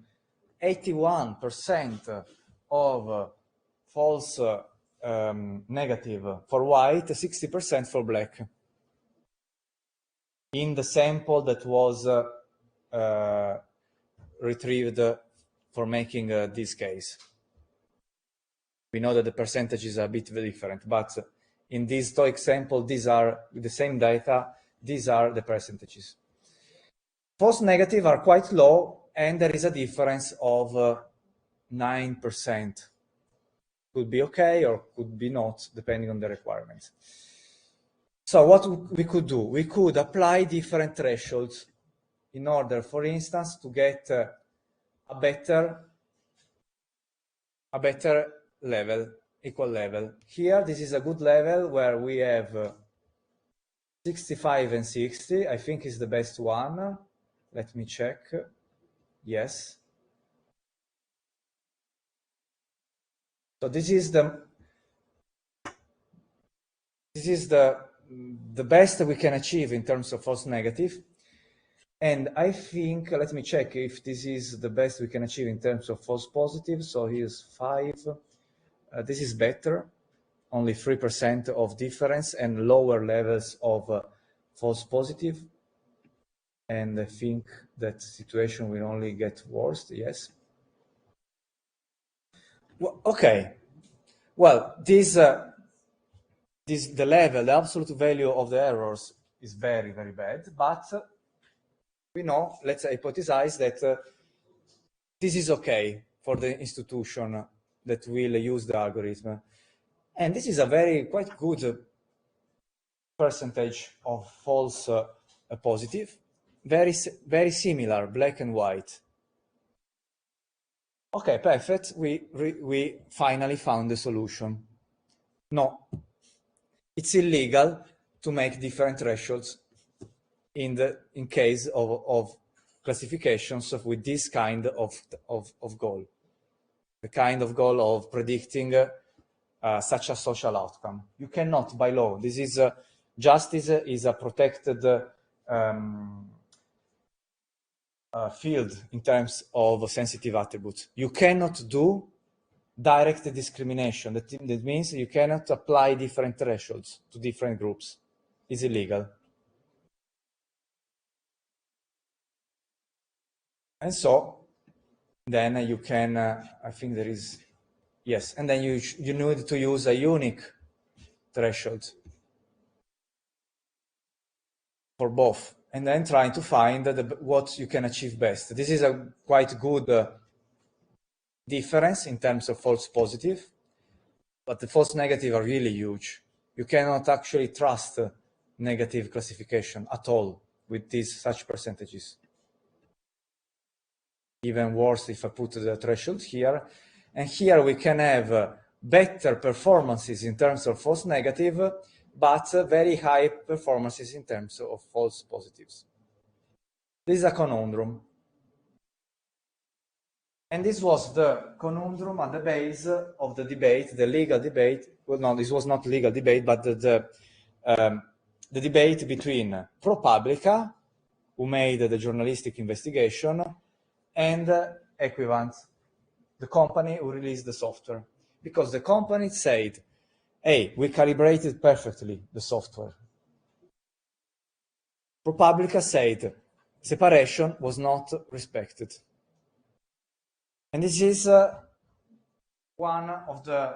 A: 81% of false negative for white, 60% for black. In the sample that was retrieved for making this case. We know that the percentages are a bit different, but in this TOEIC sample, these are the same data, these are the percentages. False negative are quite low, and there is a difference of 9%. Could be okay or could be not, depending on the requirements. So what we could do? We could apply different thresholds in order, for instance, to get a better level, equal level. Here, this is a good level where we have 65 and 60. I think is the best one. Let me check. Yes. So this is the best we can achieve in terms of false negative. And I think, let me check if this is the best we can achieve in terms of false positive. So here's 5. This is better, only 3% of difference and lower levels of false positive. And I think that situation will only get worse, yes. Well, okay. Well, the level, the absolute value of the errors is very, very bad, but we know, let's hypothesize that this is okay for the institution that will use the algorithm. And this is a quite good percentage of false positive, very similar, black and white. Okay, perfect. We finally found the solution. No, it's illegal to make different thresholds in case of classifications with this kind of goal, the kind of goal of predicting such a social outcome. You cannot, by law. This is justice is a protected field in terms of sensitive attributes. You cannot do direct discrimination. That means you cannot apply different thresholds to different groups. It's illegal. And so then you can, I think there is, yes, and then you need to use a unique threshold for both, and then trying to find what you can achieve best. This is a quite good difference in terms of false positive, but the false negative are really huge. You cannot actually trust negative classification at all with such percentages. Even worse if I put the threshold here. And here we can have better performances in terms of false negative, but very high performances in terms of false positives. This is a conundrum. And this was the conundrum at the base of the debate, the legal debate. Well, no, this was not legal debate, but the debate between ProPublica, who made the journalistic investigation, and Equivant, the company who released the software. Because the company said, hey, we calibrated perfectly the software. ProPublica said separation was not respected. And this is one of the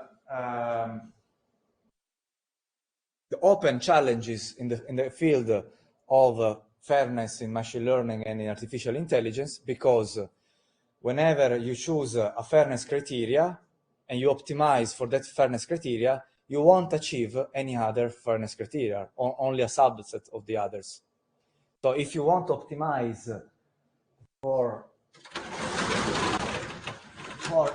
A: open challenges in the field of fairness in machine learning and in artificial intelligence, because whenever you choose a fairness criteria and you optimize for that fairness criteria, you won't achieve any other fairness criteria, only a subset of the others. So if you want to optimize for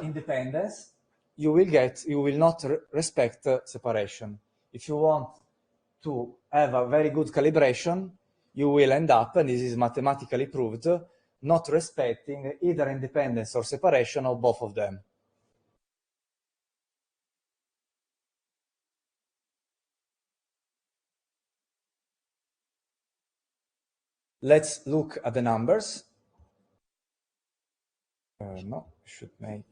A: independence, you will not respect separation. If you want to have a very good calibration, you will end up, and this is mathematically proved, not respecting either independence or separation of both of them. Let's look at the numbers. No, should make.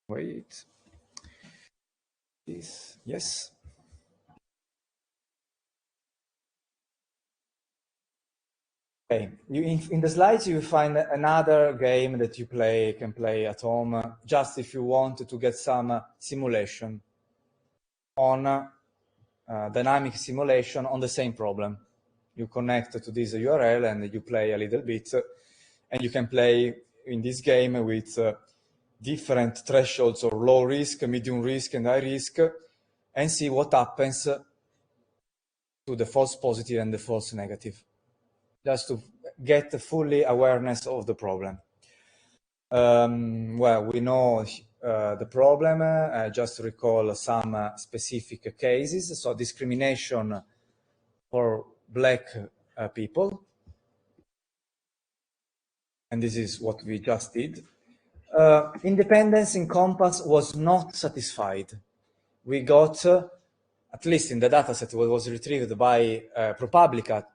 A: Wait. This, yes. Okay, in the slides you find another game that you can play at home, just if you want to get some simulation on dynamic simulation on the same problem. You connect to this URL and you play a little bit, and you can play in this game with different thresholds or low risk, medium risk, and high risk, and see what happens to the false positive and the false negative, just to get fully awareness of the problem. Well, we know the problem. Just to recall some specific cases. So discrimination for Black people. And this is what we just did. Independence in Compass was not satisfied. We got, at least in the dataset that was retrieved by ProPublica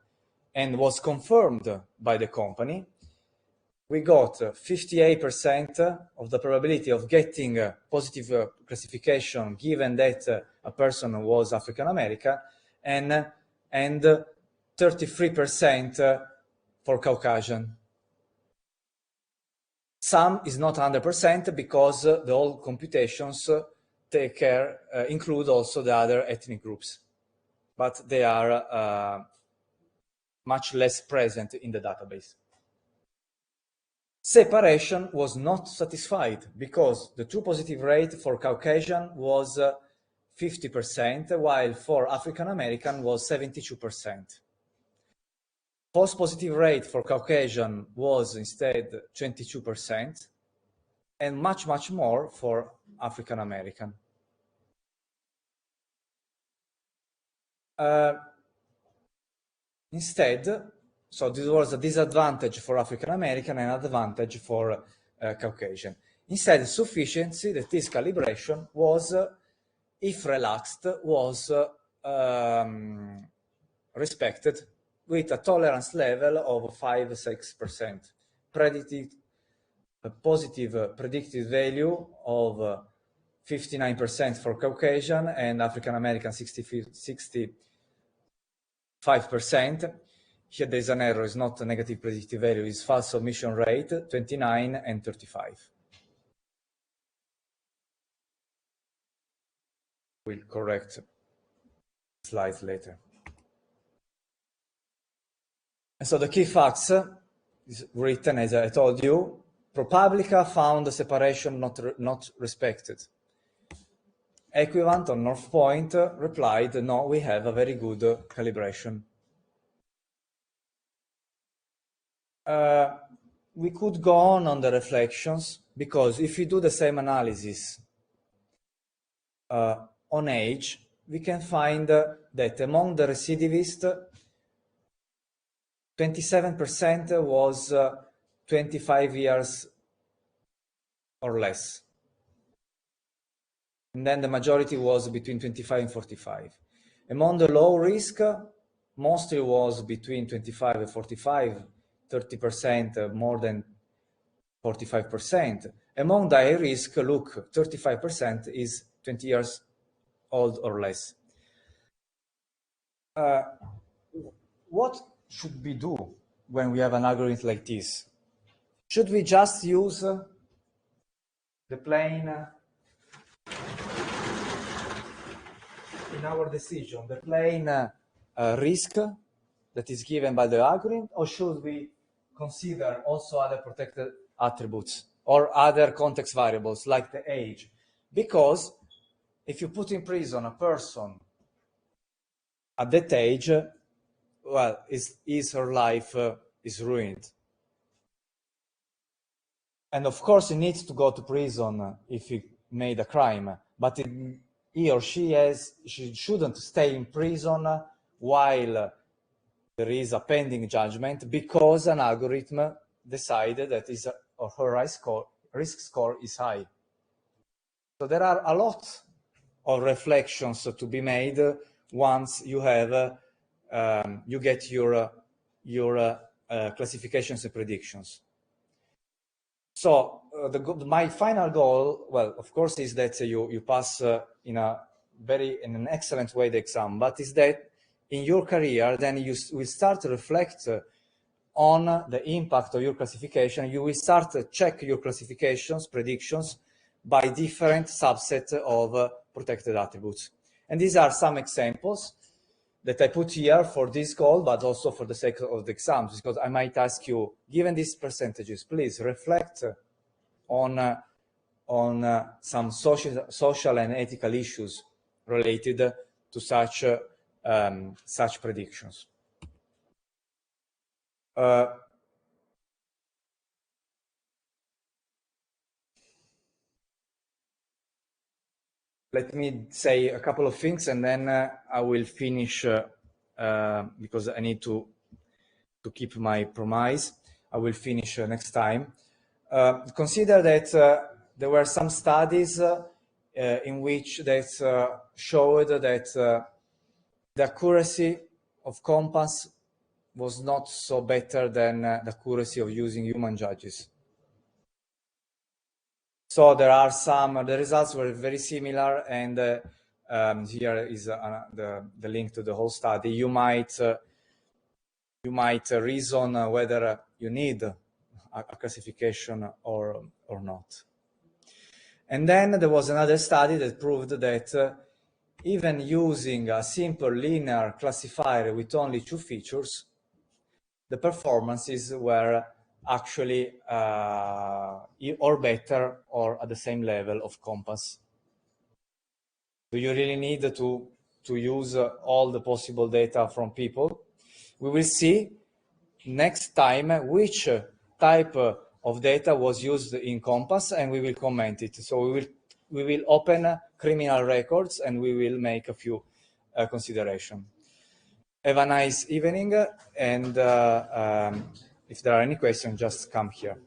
A: and was confirmed by the company, we got 58% of the probability of getting a positive classification given that a person was African American, and 33% for Caucasian. Some is not 100% because the whole computations include also the other ethnic groups, but they are much less present in the database. separation was not satisfied because the true positive rate for Caucasian was 50%, while for African American was 72%. False positive rate for Caucasian was instead 22%, and much, much more for African American. Instead, so this was a disadvantage for African American and an advantage for Caucasian. Instead, sufficiency, that is calibration, was, if relaxed, was respected with a tolerance level of 5-6%. A positive predicted value of 59% for Caucasian and African American 65%. Here there is an error, it's not a negative predictive value, it's false omission rate, 29 and 35. We'll correct slides later. And so the key facts is written, as I told you. ProPublica found the separation not respected. Equivant on North Point replied, no, we have a very good calibration. We could go on the reflections, because if we do the same analysis on age, we can find that among the recidivists, 27% was 25 years or less. And then the majority was between 25 and 45. Among the low risk, mostly was between 25 and 45, 30% more than 45%. Among the high risk, look, 35% is 20 years old or less. What should we do when we have an algorithm like this? Should we just use the plain, in our decision, the plain risk that is given by the algorithm, or should we consider also other protected attributes or other context variables like the age? Because if you put in prison a person at that age, well, his or her life is ruined. And of course, he needs to go to prison if he made a crime, but he or she shouldn't stay in prison while there is a pending judgment because an algorithm decided that his or her risk score is high. So there are a lot of reflections to be made once you have you get your classifications and predictions. So my final goal, well, of course, is that you pass in an excellent way the exam, but is that in your career, then you will start to reflect on the impact of your classification. You will start to check your classifications, predictions, by different subsets of protected attributes. And these are some examples that I put here for this goal, but also for the sake of the exams, because I might ask you, given these percentages, please reflect on some social and ethical issues related to such predictions. Let me say a couple of things, and then I will finish because I need to keep my promise. I will finish next time. Consider that there were some studies in which that showed that the accuracy of compass was not so better than the accuracy of using human judges. So there are the results were very similar, and here is the link to the whole study. You might reason whether you need a classification or not. And then there was another study that proved that even using a simple linear classifier with only 2 features, the performances were actually or better or at the same level of Compass? Do you really need to use all the possible data from people? We will see next time which type of data was used in Compass, and we will comment it. So we will open criminal records and we will make a few considerations. Have a nice evening, and if there are any questions, just come here.